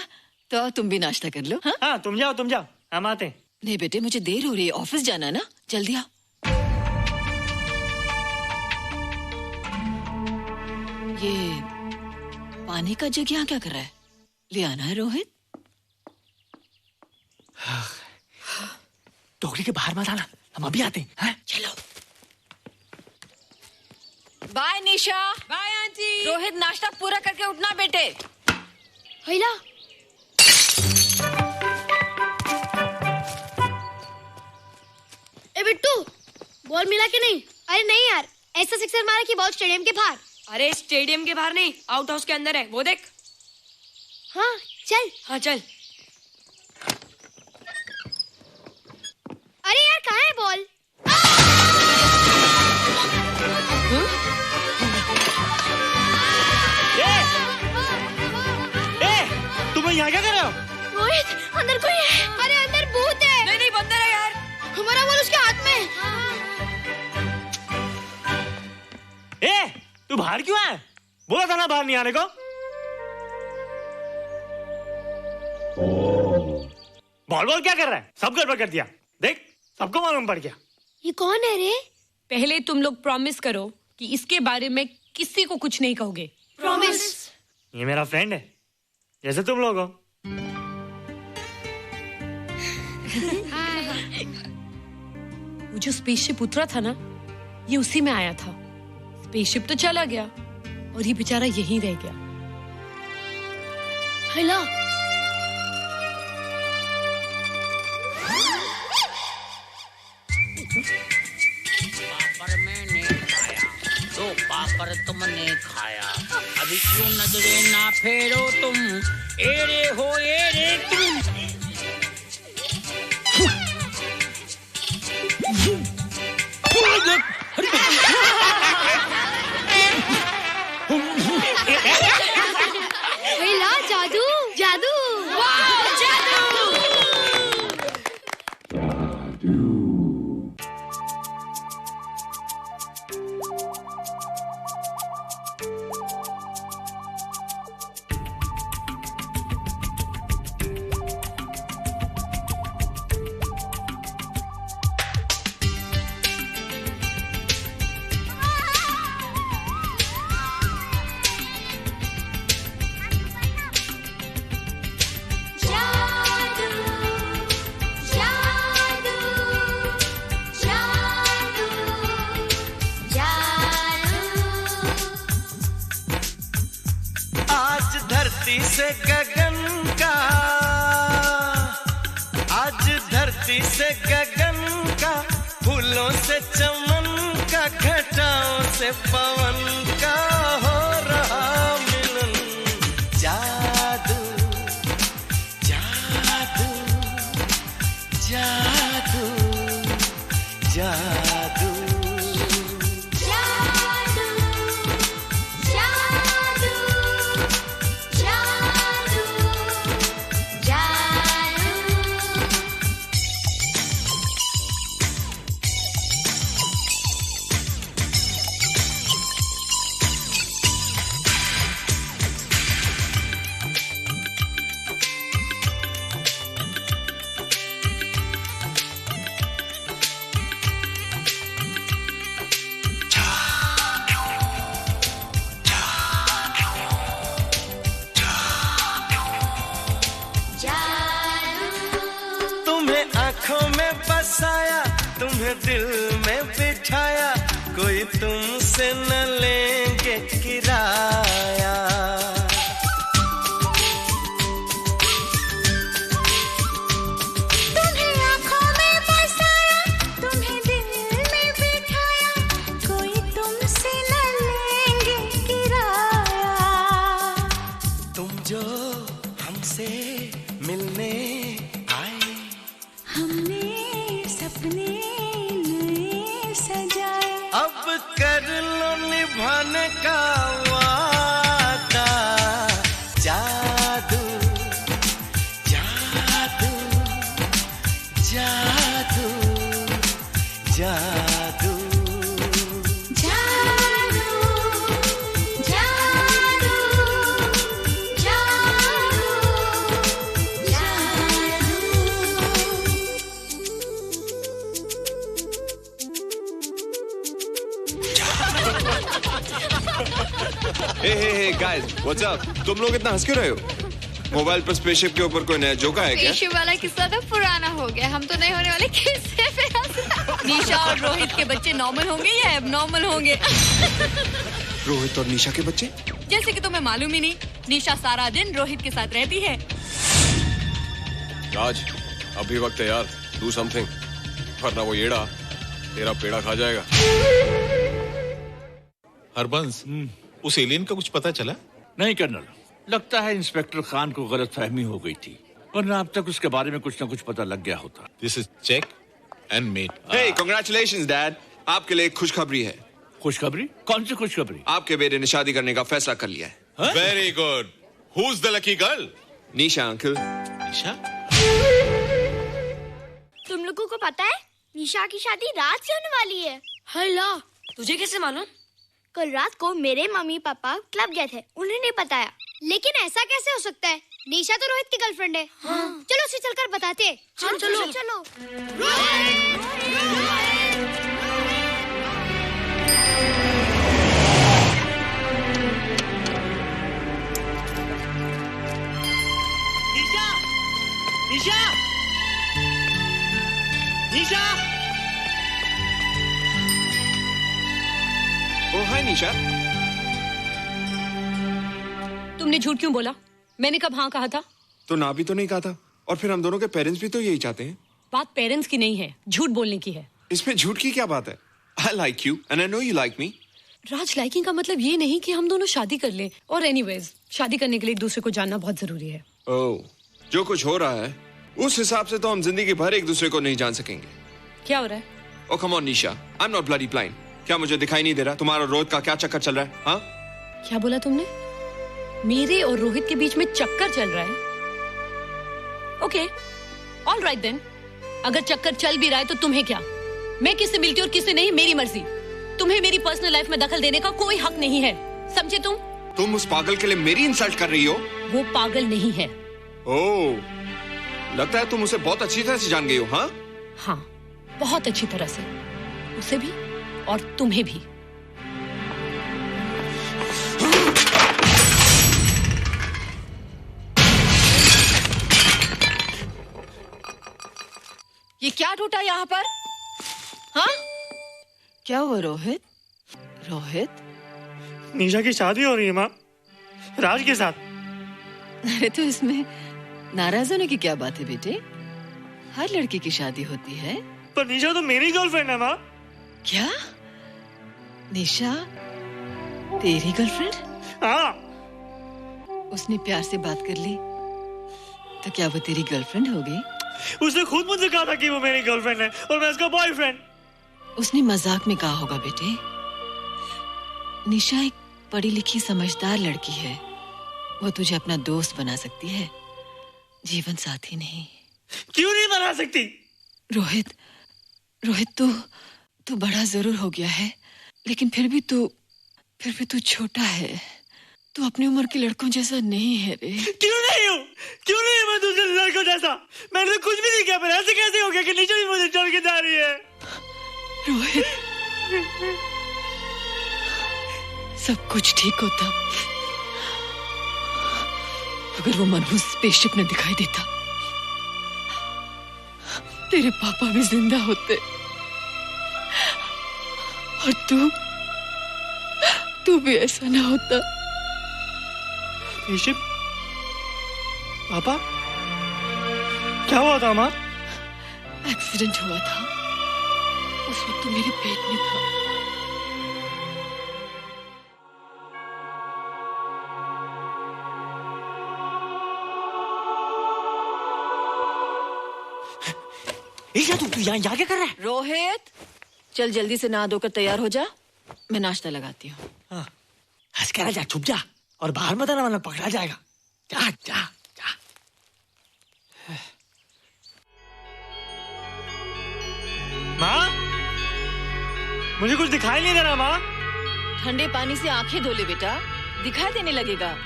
तो तुम भी नाश्ता कर लो। हाँ, हाँ तुम जाओ, हम आते हैं। नहीं बेटे, मुझे देर हो रही है, ऑफिस जाना है ना, जल्दी आओ। ये पानी का जग यहाँ क्या कर रहा है? ले आना है रोहित। टोकरी के बाहर मत आना, हम अभी आते हैं। चलो। Bye Nisha. Bye aunty. Rohit, नाश्ता पूरा करके उठना बेटे। हैला। ए बिट्टू, बॉल मिला के नहीं? अरे नहीं यार, ऐसा सिक्सर मारा कि बॉल स्टेडियम के बाहर। अरे स्टेडियम के बाहर नहीं, आउट हाउस के अंदर है, वो देख। हाँ चल। हाँ चल। अरे यार, कहाँ है बॉल? तुम यहाँ क्या कर रहे हो? रोहित, अंदर कोई है। अरे अंदर भूत है। नहीं बंदर है यार। हमारा बॉल उसके हाथ में। तू बाहर क्यों है? बोला था ना बाहर नहीं आने को। बॉल बॉल क्या कर रहा है? सब गड़बड़ कर दिया। देख, सबको मालूम पड़ गया। ये कौन है रे? पहले तुम लोग प्रॉमिस करो कि इसके बारे में किसी को कुछ नहीं कहोगे। प्रॉमिस। ये मेरा फ्रेंड है, जैसे तुम लोग हो। वो जो स्पेसशिप उतरा था ना, ये उसी में आया था। स्पेसशिप तो चला गया और ये बेचारा यहीं रह गया। हेलो। पापड़ मैंने खाया, दो पापड़ तुमने खाया, अभी क्यों नजरें ना फेरो तुम, एरे हो एरे तुम। हेलो, जादू जादू। वाह, जादू। आज धरती से गगन का, आज धरती से गगन का, फूलों से चमन का, घटाओं से पवन का हो रहा मिलन। जादू जादू जादू जादू आंखों में बसाया, तुम्हें दिल में बिठाया, कोई तुमसे न लेंगे किराया। तुम्हें आंखों में बसाया, तुम्हें दिल में बिठाया, कोई तुमसे न लेंगे किराया। तुम जो हमसे मिलने हमने सपने नए सजाए, अब कर लो निभाने का वादा। जादू जादू जादू जादू हे गाइस, व्हाट्स अप? तुम लोग इतना हंस क्यों रहे हो? मोबाइल पर स्पेसशिप के ऊपर कोई नया जोक आया क्या? स्पेसशिप वाला किस्सा तो पुराना हो गया, हम तो नहीं होने वाले किस्से पे हंसना। निशा और रोहित के बच्चे नॉर्मल होंगे या एबनॉर्मल होंगे? रोहित और निशा के बच्चे? जैसे कि तुम्हें मालूम ही नहीं, निशा सारा दिन रोहित के साथ रहती है। राज, अभी वक्त है यार, डू समथिंग, वरना वो येड़ा तेरा पेड़ा खा जाएगा। हरबंस, उस एलियन का कुछ पता चला? नहीं कर्नल, लगता है इंस्पेक्टर खान को गलतफहमी हो गई थी, वरना अब तक उसके बारे में कुछ न कुछ पता लग गया होता। This is check and mate. Hey, congratulations dad, आपके लिए एक खुशखबरी है। खुशखबरी? कौन सी खुशखबरी? आपके बेटे ने शादी करने का फैसला कर लिया है। Very good. Who is the lucky girl? Nisha uncle. Nisha? तुम लोगों को पता है निशा की शादी रात से होने वाली है। हेलो, तुझे कैसे मालूम? कल रात को मेरे मम्मी पापा क्लब गए थे, उन्हें नहीं बताया। लेकिन ऐसा कैसे हो सकता है? निशा तो रोहित की गर्लफ्रेंड है। चलो उसे चलकर बताते हैं। चलो चलो। निशा निशा निशा ओ हाय निशा। तुमने झूठ क्यों बोला? मैंने कब हाँ कहा था? तो ना भी तो नहीं कहा था, और फिर हम दोनों के पेरेंट्स भी तो यही चाहते हैं। बात पेरेंट्स की नहीं है, झूठ बोलने की है। इसमें झूठ की क्या बात है? I like you and I know you like me. Raj, liking का मतलब ये नहीं कि हम दोनों शादी कर लें। और एनीवेज, शादी करने के लिए एक दूसरे को जानना बहुत जरूरी है। ओह, जो कुछ हो रहा है उस हिसाब से तो हम जिंदगी भर एक दूसरे को नहीं जान सकेंगे। क्या हो रहा है? Oh come on Nisha, I'm not bloody blind. क्या मुझे दिखाई नहीं दे रहा तुम्हारा रोहित का क्या चक्कर चल रहा है? हाँ? क्या बोला तुमने? मेरे और रोहित के बीच में चक्कर चल रहा है? Okay, all right then. अगर चक्कर चल भी रहा है तो तुम्हें क्या? मैं किससे मिलती हूँ और किससे नहीं, मेरी मर्जी। तुम्हें मेरी पर्सनल लाइफ में दखल देने का कोई हक नहीं है, समझे तुम? तुम उस पागल के लिए मेरी इंसल्ट कर रही हो? वो पागल नहीं है। ओह, लगता है तुम उसे बहुत अच्छी तरह से जान गई हो। हाँ? हाँ, बहुत अच्छी तरह से। उसे भी और तुम्हें भी। ये क्या टूटा यहाँ पर? हाँ? क्या हुआ रोहित? रोहित? निशा की शादी हो रही है माँ, राज के साथ। अरे तो इसमें नाराज होने की क्या बात है बेटे? हर लड़की की शादी होती है। पर निशा तो मेरी गर्लफ्रेंड है माँ। क्या? निशा तेरी गर्लफ्रेंड? हाँ। उसने प्यार से बात कर ली तो क्या वो तेरी गर्लफ्रेंड हो गई? उसने खुद मुझसे कहा था कि वो मेरी गर्लफ्रेंड है और मैं उसका बॉयफ्रेंड। उसने मजाक में कहा होगा बेटे। निशा एक पढ़ी लिखी समझदार लड़की है। वो तुझे अपना दोस्त बना सकती है, जीवन साथी नहीं। क्यों नहीं बना सकती? रोहित, रोहित तू बड़ा जरूर हो गया है, लेकिन फिर भी तू छोटा है। तू अपनी उम्र के लड़कों जैसा नहीं है रे। क्यों नहीं हूँ? क्यों नहीं है मैं दूसरे लड़कों जैसा? मैंने तो कुछ भी नहीं किया, पर ऐसे कैसे हो गया कि निशा भी मुझे छोड़ के जा रही है? रोहित, सब कुछ ठीक होता अगर वो मनहूस स्पेसशिप न दिखाई देता। तेरे पापा भी जिंदा होते और तू भी ऐसा ना होता। स्पेसशिप? पापा? क्या हुआ था माँ? एक्सीडेंट हुआ था, उस वक्त तू मेरे पेट में था। तू यहाँ क्या कर रहा है? रोहित, चल जल्दी से नहा धोकर तैयार हो जा, मैं नाश्ता लगाती हूँ। हाँ, हंस कर जा, छुप जा और बाहर मत आना वरना पकड़ा जाएगा। जा जा जा। माँ, मुझे कुछ दिखाई नहीं दे रहा माँ। ठंडे पानी से आंखें धो ले बेटा, दिखाई देने लगेगा।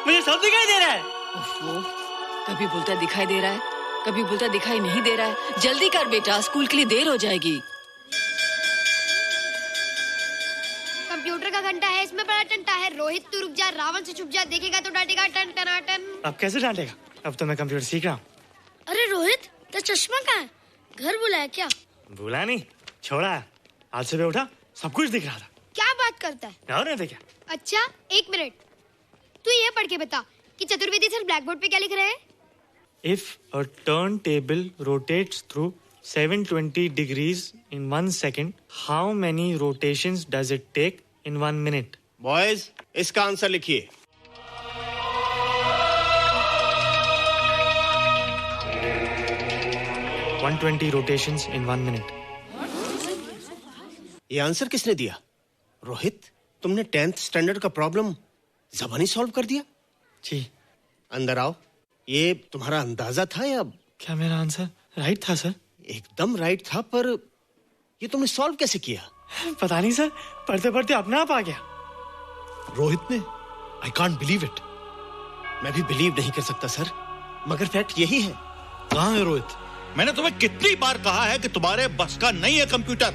मुझे सब दिखाई दे रहा है। कभी बोलता दिखाई दे रहा है, कभी बोलता दिखाई नहीं दे रहा है। जल्दी कर बेटा, स्कूल के लिए देर हो जाएगी। कंप्यूटर का घंटा है, इसमें बड़ा टंटा है। रोहित तू रुक जा, रावण से छुप जा, देखेगा तो डांटेगा टन टनाटन। अब कैसे डांटेगा? अब तो मैं कंप्यूटर सीख रहा हूँ। अरे रोहित, तेरा चश्मा कहाँ है? घर बुलाया क्या? भूला नहीं, छोड़ा है। आज सुबह उठा, सब कुछ दिख रहा था। क्या बात करता है? और नहीं देखा। अच्छा, एक मिनट, तू ये पढ़ के बता कि चतुर्वेदी सर ब्लैक बोर्ड पे क्या लिख रहे हैं? If a turntable rotates through 720 degrees in 1 second, how many rotations does it take in 1 minute? Boys, इसका आंसर लिखिए। $120 rotations in 1 minute. ये आंसर किसने दिया? रोहित, तुमने 10th स्टैंडर्ड का प्रॉब्लम ज़बानी सॉल्व कर दिया? जी। अंदर आओ। ये तुम्हारा अंदाजा था या? क्या मेरा आंसर राइट था सर? एकदम राइट था, पर ये तुमने सॉल्व कैसे किया? पता नहीं सर, पढ़ते पढ़ते अपने आप आ गया। रोहित ने, आई कांट बिलीव इट। मैं भी बिलीव नहीं कर सकता सर, मगर फैक्ट यही है। कहाँ है रोहित? मैंने तुम्हें कितनी बार कहा है कि तुम्हारे बस का नहीं है कंप्यूटर,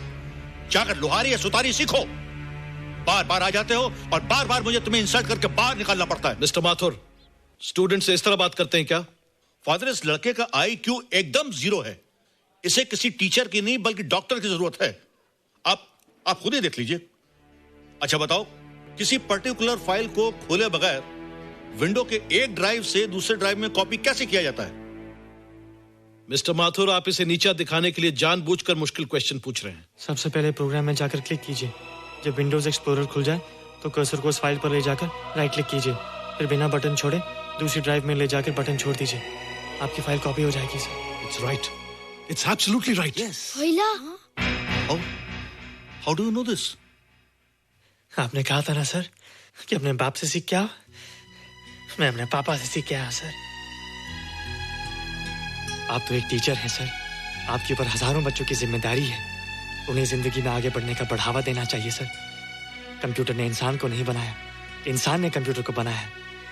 जाकर लोहारी या सुतारी सीखो। बार बार आ जाते हो और बार बार मुझे तुम्हें इंसल्ट करके बाहर निकालना पड़ता है। मिस्टर माथुर, स्टूडेंट से इस तरह बात करते हैं क्या? फादर, इस लड़के का IQ एकदम 0 है। इसे किसी टीचर की नहीं बल्कि डॉक्टर की जरूरत है। आप खुद ही देख लीजिए। अच्छा बताओ, किसी पर्टिकुलर फाइल को खोले बगैर विंडो के एक ड्राइव से दूसरे ड्राइव में कॉपी कैसे किया जाता है? मिस्टर माथुर, आप इसे नीचा दिखाने के लिए जानबूझकर मुश्किल क्वेश्चन पूछ रहे हैं। सबसे पहले प्रोग्राम में जाकर क्लिक कीजिए। जब विंडोज एक्सप्लोरर खुल जाए तो कर्सर को उस फाइल पर ले जाकर राइट क्लिक कीजिए, फिर बिना बटन छोड़े दूसरी ड्राइव में ले जाकर बटन छोड़ दीजिए। आपकी फाइल कॉपी हो जाएगी sir. It's right, it's absolutely right. How do you know this? आपने कहा था ना सर कि अपने बाप से सीख के आओ। मैं अपने पापा से सीख के आया सर। आप तो एक टीचर हैं सर, आपके ऊपर हजारों बच्चों की जिम्मेदारी है। उन्हें जिंदगी में आगे बढ़ने का बढ़ावा देना चाहिए सर। कंप्यूटर ने इंसान को नहीं बनाया, इंसान ने कंप्यूटर को बनाया।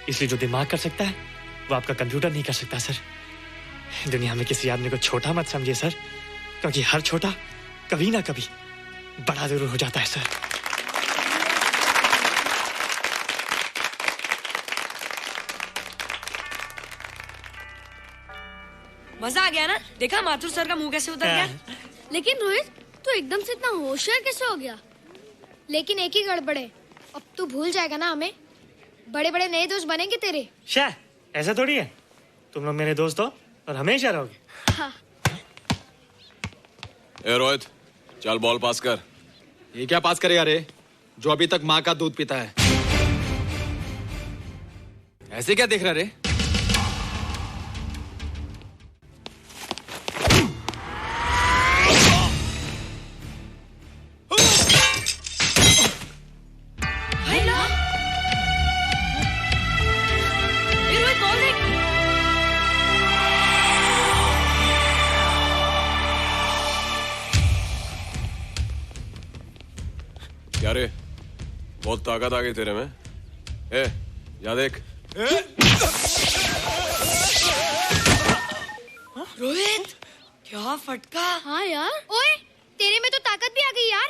इसलिए जो दिमाग कर सकता है वो आपका कंप्यूटर नहीं कर सकता सर। दुनिया में किसी आदमी को छोटा मत समझिए सर, क्योंकि हर छोटा कभी ना कभी बड़ा जरूर हो जाता है सर। मजा आ गया ना? देखा माथुर सर का मुंह कैसे उतर गया? लेकिन रोहित, तू एकदम से इतना होशियार कैसे हो गया? लेकिन एक ही गड़बड़ है, अब तू भूल जाएगा ना हमें। बड़े बड़े नए दोस्त बनेंगे तेरे। शाह, ऐसा थोड़ी है। तुम लोग मेरे दोस्त हो और हमेशा रहोगे। हाँ। ए रोहित, चल बॉल पास कर। ये क्या पास करेगा रे, जो अभी तक माँ का दूध पीता है? ऐसे क्या देख रहा रे? क्या रे, बहुत ताकत आ गई तेरे में। ए, या देख। रोहित, क्या फटका। हाँ यार, ओए तेरे में तो ताकत भी आ गई यार।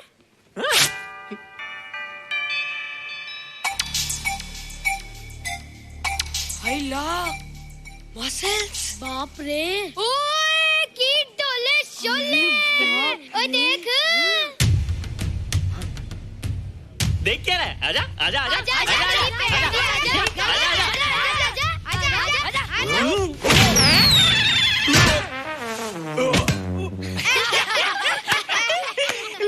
हाय ला, मसल्स। बाप रे। ओए की डोले शोले। ओए देख। देख क्या रहा है? आजा आजा आजा आजा आजा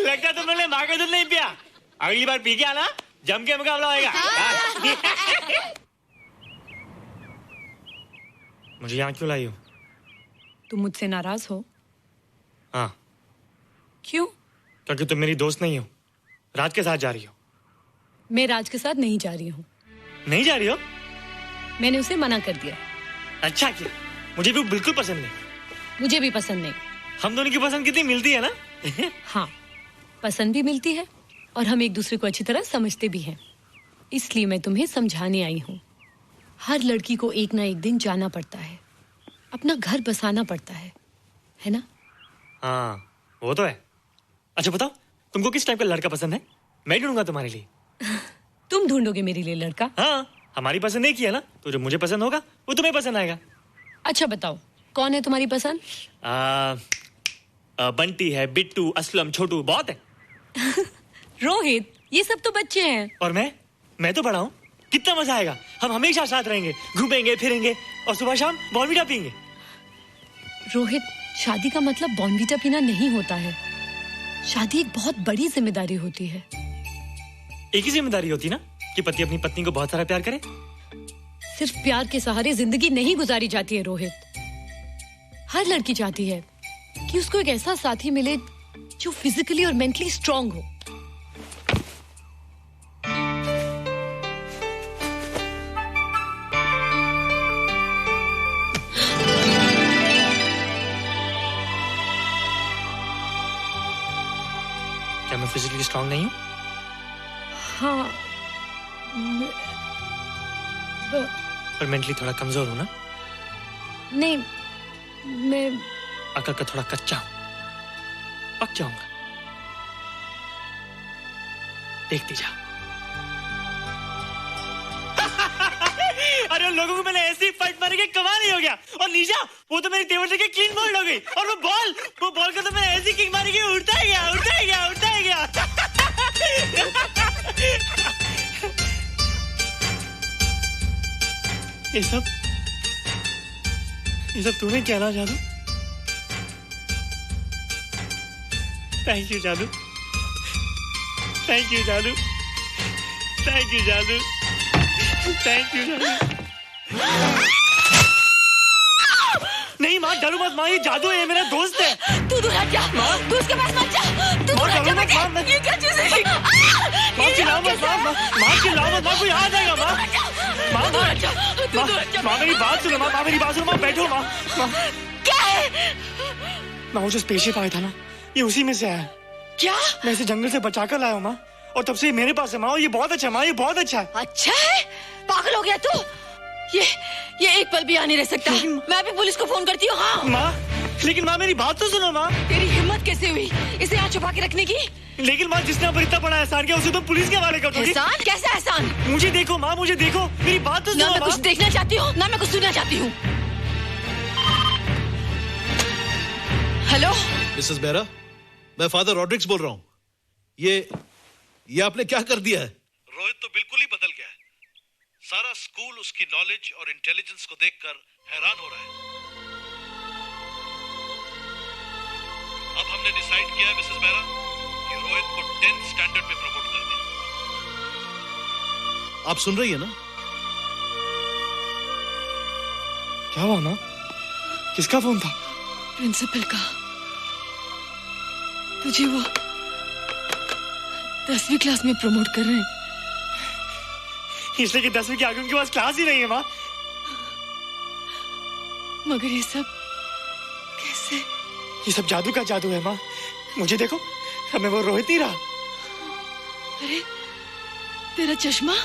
लगता तुम लोगों ने माँ का दूध नहीं पिया। अगली बार पी के आना, जम के मुकाबला होएगा। मुझे यहाँ क्यों लाई हो? तुम मुझसे नाराज हो? हाँ। क्यों? क्योंकि तुम मेरी दोस्त नहीं हो, राज के साथ जा रही हो। मैं राज के साथ नहीं जा रही हूँ। नहीं जा रही हो? मैंने उसे मना कर दिया। अच्छा किया, मुझे भी बिल्कुल पसंद नहीं। मुझे भी पसंद नहीं। हम दोनों की पसंद कितनी मिलती है ना? हाँ, पसंद भी मिलती है और हम एक दूसरे को अच्छी तरह समझते भी हैं। इसलिए मैं तुम्हें समझाने आई हूँ। हर लड़की को एक ना एक दिन जाना पड़ता है, अपना घर बसाना पड़ता है ना? हाँ, वो तो है। अच्छा बताओ, तुमको किस टाइप का लड़का पसंद है? मैं ढूंढूंगा तुम्हारे लिए। तुम ढूंढोगे मेरे लिए लड़का? हाँ, हमारी पसंद एक ही है ना, तो जो मुझे पसंद होगा वो तुम्हें पसंद आएगा। अच्छा बताओ, कौन है तुम्हारी पसंद? बंटी है, बिट्टू, असलम, छोटू, बहुत है। रोहित, ये सब तो बच्चे हैं। और मैं तो बड़ा हूँ। कितना मजा आएगा, हम हमेशा साथ रहेंगे, घूमेंगे फिरेंगे और सुबह शाम बॉर्नवीटा पीएंगे। रोहित, शादी का मतलब बॉर्नवीटा पीना नहीं होता है। शादी एक बहुत बड़ी जिम्मेदारी होती है। एक ही जिम्मेदारी होती ना कि पति अपनी पत्नी को बहुत सारा प्यार करे। सिर्फ प्यार के सहारे जिंदगी नहीं गुजारी जाती है रोहित। हर लड़की चाहती है कि उसको एक ऐसा साथी मिले जो फिजिकली और मेंटली स्ट्रांग हो। क्या मैं फिजिकली स्ट्रांग नहीं हूँ? हाँ पर मेंटली थोड़ा कमजोर हूँ ना? नहीं, मैं अकल का थोड़ा कच्चा हूँ, पक जाऊंगा, देखती जाओ। अरे उन लोगों को मैंने ऐसी फाइट मारी कि कमाल ही हो गया। और निशा, वो तो मेरी टेबल से क्लीन बॉल हो गई। और वो बॉल को तो मैंने ऐसी किक मारी कि उड़ता ही गया। ये सब तूने क्या ना जादू? थैंक यू जादू, थैंक यू जादू, थैंक यू जादू, थैंक यू जादू। नहीं माँ, डरो मत माँ, ये जादू है, मेरा दोस्त है। तू दूर हट जा, तू उसके पास मत जा, तू दूर हट जा बेटे। ये क्या चीज़ है? माँ चिल्लाओ मत, माँ चिल्लाओ मत, माँ कोई आ जाएगा। माँ मेरी बात सुनो, माँ मेरी बात सुनो, माँ बैठो। माँ क्या है? माँ वो जो स्पेसशिप आया था ना, ये उसी में से आया। क्या? मैं इसे जंगल से बचाकर लाया हूँ माँ, और तब से ये मेरे पास है माँ, और ये बहुत अच्छा है माँ, ये बहुत अच्छा है। अच्छा है? पागल हो गया तू? ये एक पल भी यहाँ नहीं रह सकता। मैं अभी पुलिस को फोन करती हूँ। हाँ माँ, लेकिन माँ मेरी बात तो सुनो माँ। तेरी हिम्मत कैसे हुई इसे यहाँ छुपा के रखने की? लेकिन माँ, जिसने अब इतना बड़ा एहसान किया उसे तो पुलिस के हवाले कर दोगी। एहसान? कैसा एहसान? मुझे देखो माँ, मुझे देखो, मेरी बात तो सुनो। ना मैं कुछ देखना चाहती हूँ, ना मैं कुछ सुनना चाहती हूँ। हेलो मिसेस बेरा, मैं फादर रॉड्रिक्स बोल रहा हूँ। ये आपने क्या कर दिया है? रोहित तो बिल्कुल ही बदल गया है। सारा स्कूल उसकी नॉलेज और इंटेलिजेंस को देखकर हैरान हो रहा है। अब हमने डिसाइड किया है मिसेस बेरा कि रोहित को 10th स्टैंडर्ड में प्रमोट कर दें। आप सुन रही है ना? क्या हुआ माँ? किसका फोन था? प्रिंसिपल का। तुझे वो 10वीं क्लास में प्रमोट कर रहे हैं। इसलिए कि 10वीं के आगे उनके पास क्लास ही नहीं है माँ। मगर ये सब कैसे? ये सब जादू का जादू है माँ। मुझे देखो, अब मैं वो रोहित नहीं रहा। अरे तेरा चश्मा?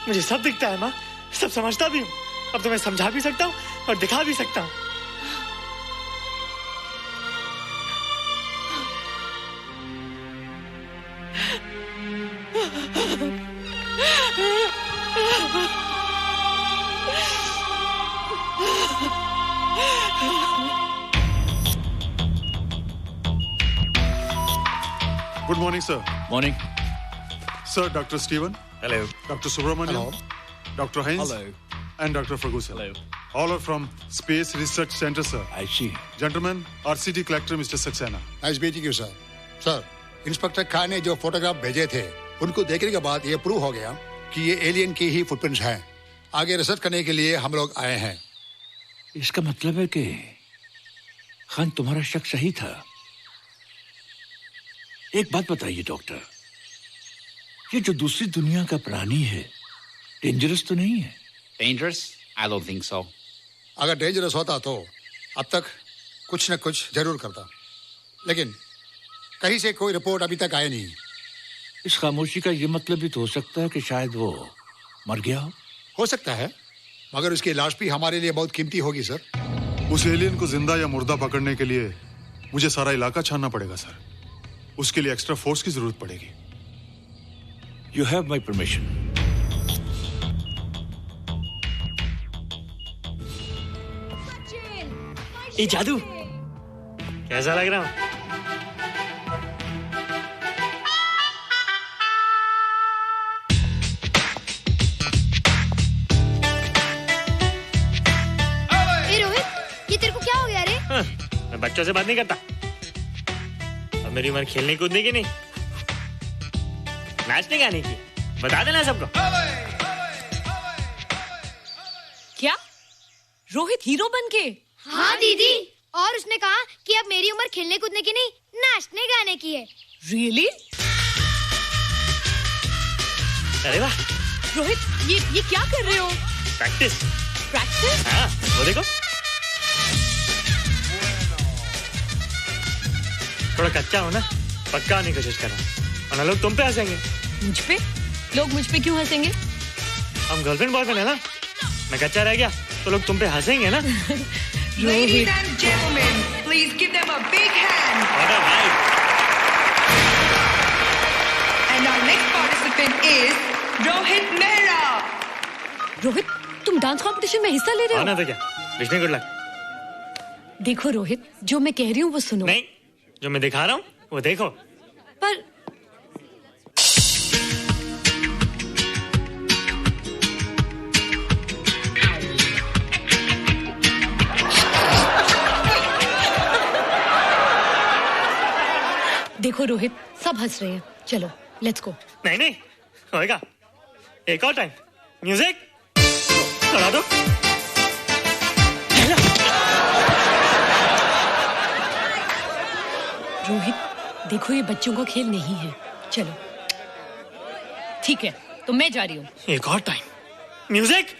मुझे सब दिखता है माँ, सब समझता भी हूँ। अब तो मैं समझा भी सकता हूँ और दिखा भी सकता हूँ। Good morning, sir. Morning. Sir, Dr. Stephen. Hello. Dr. Subramaniam. Hello. Dr. Heinz. Hello. And Dr. Ferguson. Hello. All are from Space Research Center, sir. I see. Gentlemen, RCT collector, Mr. Saxena. Nice meeting you sir. Sir, inspector Khan ने जो photograph भेजे थे उनको देखने के बाद ये prove हो गया कि ये एलियन की ही फुटप्रिंट्स हैं। आगे रिसर्च करने के लिए हम लोग आए हैं। इसका मतलब है कि खान, तुम्हारा शक सही था। एक बात बताइए डॉक्टर, ये जो दूसरी दुनिया का प्राणी है डेंजरस तो नहीं है? Dangerous? I don't think so. अगर डेंजरस होता तो अब तक कुछ न कुछ जरूर करता, लेकिन कहीं से कोई रिपोर्ट अभी तक आई नहीं। इस खामोशी का ये मतलब भी तो हो सकता है कि शायद वो मर गया हो सकता है, मगर उसकी लाश भी हमारे लिए बहुत कीमती होगी सर। उस एलियन को जिंदा या मुर्दा पकड़ने के लिए मुझे सारा इलाका छानना पड़ेगा सर। उसके लिए एक्स्ट्रा फोर्स की जरूरत पड़ेगी। You have my permission. ये जादू कैसा लग रहा हूँ? रोहित, ये तेरे को क्या हो गया रे? मैं बच्चों से बात नहीं करता। अब मेरी उम्र खेलने कूदने की नहीं, नाचने गाने की। बता देना सबको। क्या रोहित हीरो बन के? हाँ दीदी, और उसने कहा कि अब मेरी उम्र खेलने कूदने की नहीं, नाचने गाने की है। रियली? अरे वाह रोहित, ये क्या कर रहे हो? प्रैक्टिस। प्रैक्टिस? हाँ, वो देखो, थोड़ा कच्चा हो ना, पक्का होने की कोशिश कर रहा हूँ। वरना लोग तुम पे हंसेंगे। मुझ पे? लोग मुझ पे क्यों हंसेंगे? हम गर्लफ्रेंड बॉयफ्रेंड है ना, मैं कच्चा रह गया तो लोग तुम पे हंसेंगे ना। Ladies and gentlemen, please give them a big hand. And our next participant is Rohit Mehra. Rohit, तुम डांस कंपटीशन में हिस्सा ले रहे हो? ना तो क्या, विश मी गुड लक। देखो रोहित, जो मैं कह रही हूँ वो सुनो। नहीं, जो मैं दिखा रहा हूँ वो देखो। पर देखो रोहित, सब हंस रहे हैं, चलो लेट्स गो। नहीं नहीं होएगा, एक और टाइम। म्यूजिक चला दो। रोहित देखो, ये बच्चों का खेल नहीं है, चलो। ठीक है, तो मैं जा रही हूँ। एक और time. Music.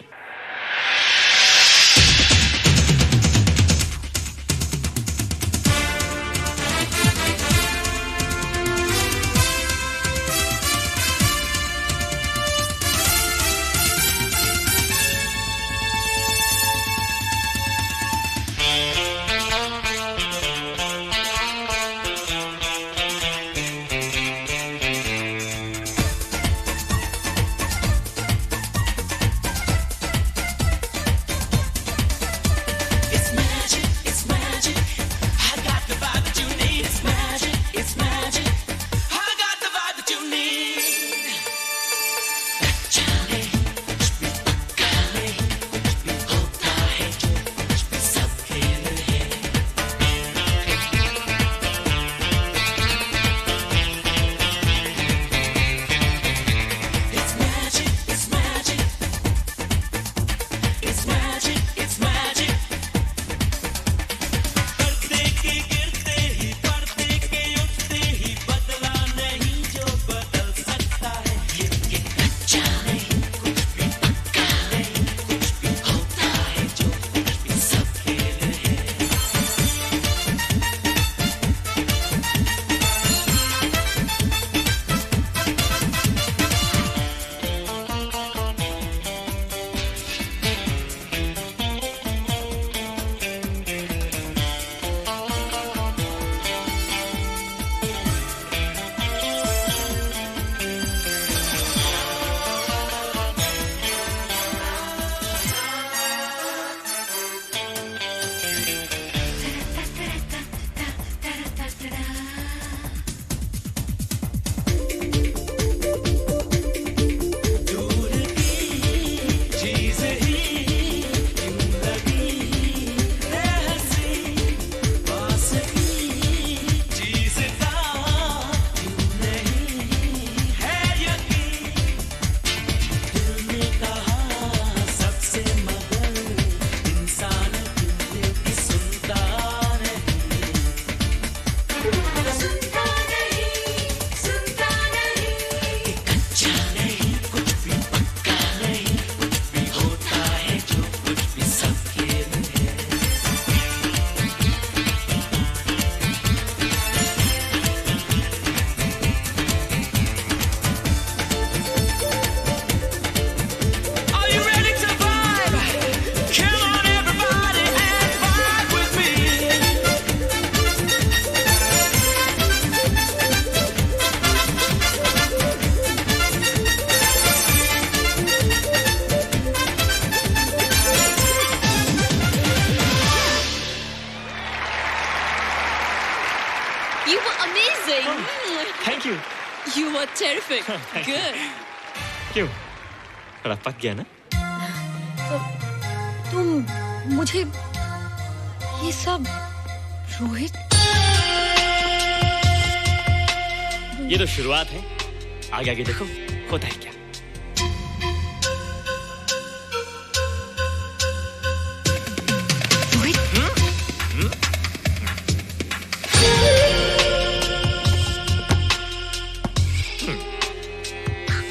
Thank you. You were terrific. Good. क्यों? थोड़ा पक गया ना? तुम मुझे ये सब रोहित? ये तो शुरुआत है, आगे आगे देखो होता है क्या।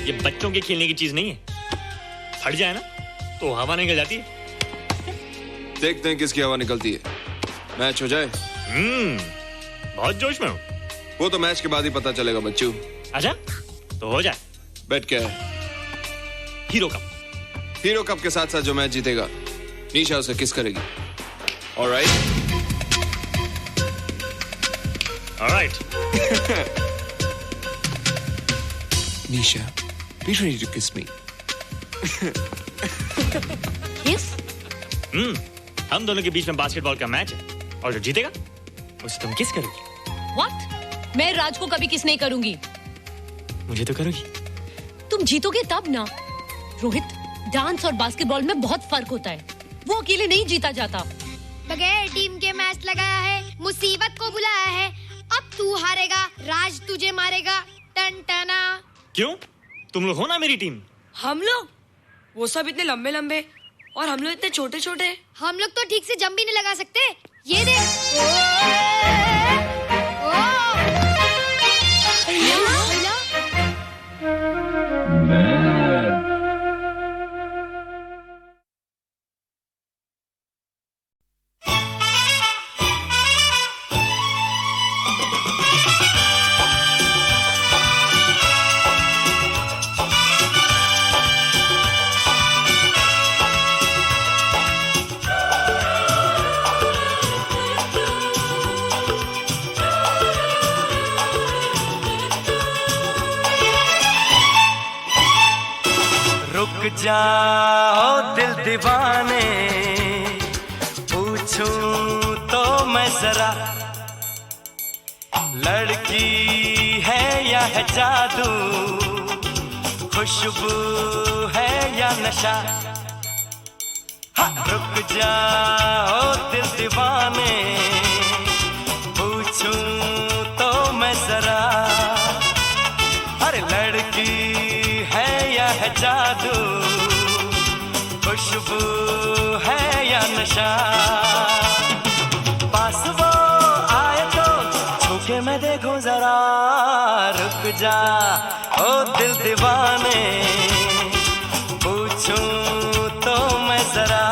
ये बच्चों के खेलने की चीज नहीं है, फट जाए ना तो हवा निकल जाती है। देखते हैं किसकी हवा निकलती है। मैच हो जाए। बहुत जोश में हूँ। वो तो मैच के बाद ही पता चलेगा बच्चू। आजा तो हो जाए। बेट क्या है? Hero cup. हीरो कप के साथ साथ जो मैच जीतेगा निशा उसे किस करेगी। Alright. Alright. Nisha, be ready to kiss me. Kiss? हम दोनों के बीच में बास्केटबॉल का मैच है और जो जीतेगा उसे तुम किस करोगी। What? मैं राज को कभी किस नहीं करूंगी। मुझे तो करोगी। तुम जीतोगे तब ना। रोहित, डांस और बास्केटबॉल में बहुत फर्क होता है। वो अकेले नहीं जीता जाता। बगैर टीम के मैच लगाया है, मुसीबत को बुलाया है। अब तू हारेगा, राज तुझे मारेगा। टन टना। क्यों? तुम लोग हो ना मेरी टीम। हम लोग? वो सब इतने लंबे लंबे और हम लोग इतने छोटे छोटे। हम लोग तो ठीक से जंप भी नहीं लगा सकते। ये देख। रुक जाओ दिल दीवाने, पूछूं तो मैं जरा, लड़की है या है जादू, खुशबू है या नशा। हाँ, रुक जाओ दिल दीवाने, पूछूं तो मैं जरा, अरे लड़की है या है जादू, खुशबू है या नशा। पास वो आए तो छूके मैं देखूं जरा, रुक जा ओ दिल दीवाने, पूछूं तो मैं जरा।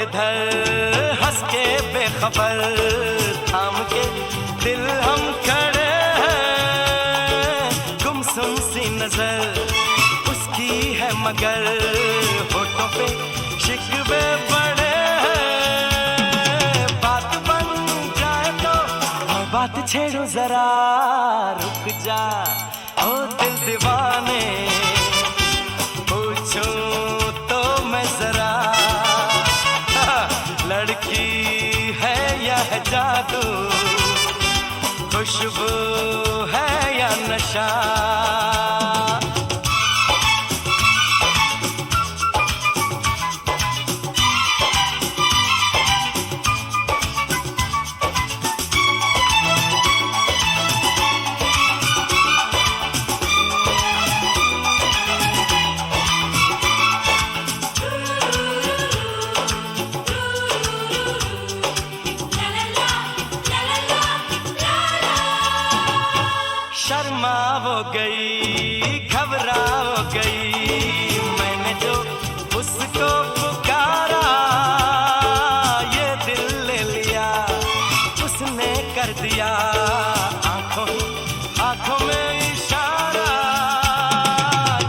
इधर हंस के बेखबर, थाम के दिल हम खड़े हैं, गुमसुम सी नजर उसकी है मगर, होठों पे शिकवे बड़े हैं। बात बन जाए तो मैं बात छेड़ूं जरा, रुक जा ओ दिल दीवाने, पूछूं तो मैं जरा, लड़की है या है जादू, खुशबू है या नशा। शर्मा वो गई, घबरा वो गई, मैंने जो उसको पुकारा, ये दिल ले लिया उसने कर दिया, आंखों आंखों में इशारा।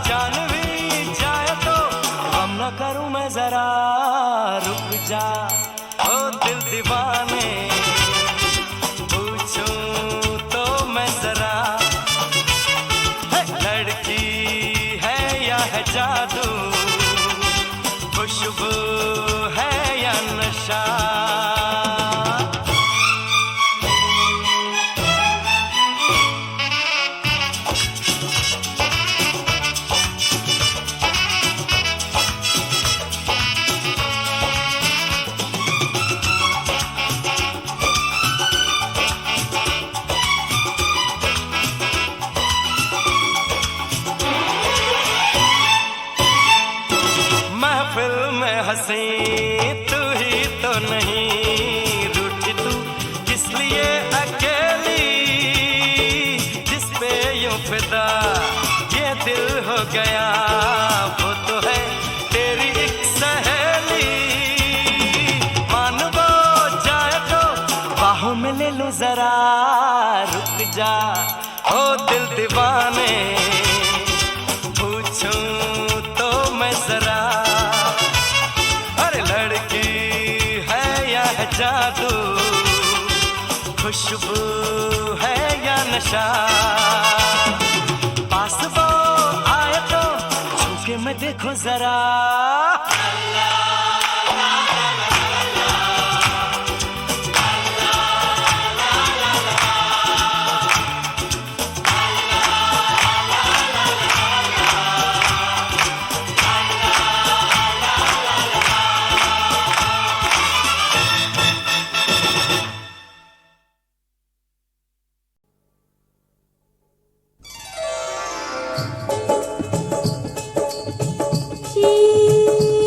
जान भी जाए तो हम न करूं मैं जरा, रुक जा ओ दिल दीवाने, पूछूं तो मैं जरा, लड़की है या है जादू, खुशबू है या नशा। जरा, रुक जा ओ दिल दीवाने, पूछूं तो मैं जरा, अरे लड़की है या है जादू, खुशबू है या नशा, पास वो आए तो छूके मैं देखो जरा। जी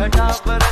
छटा पर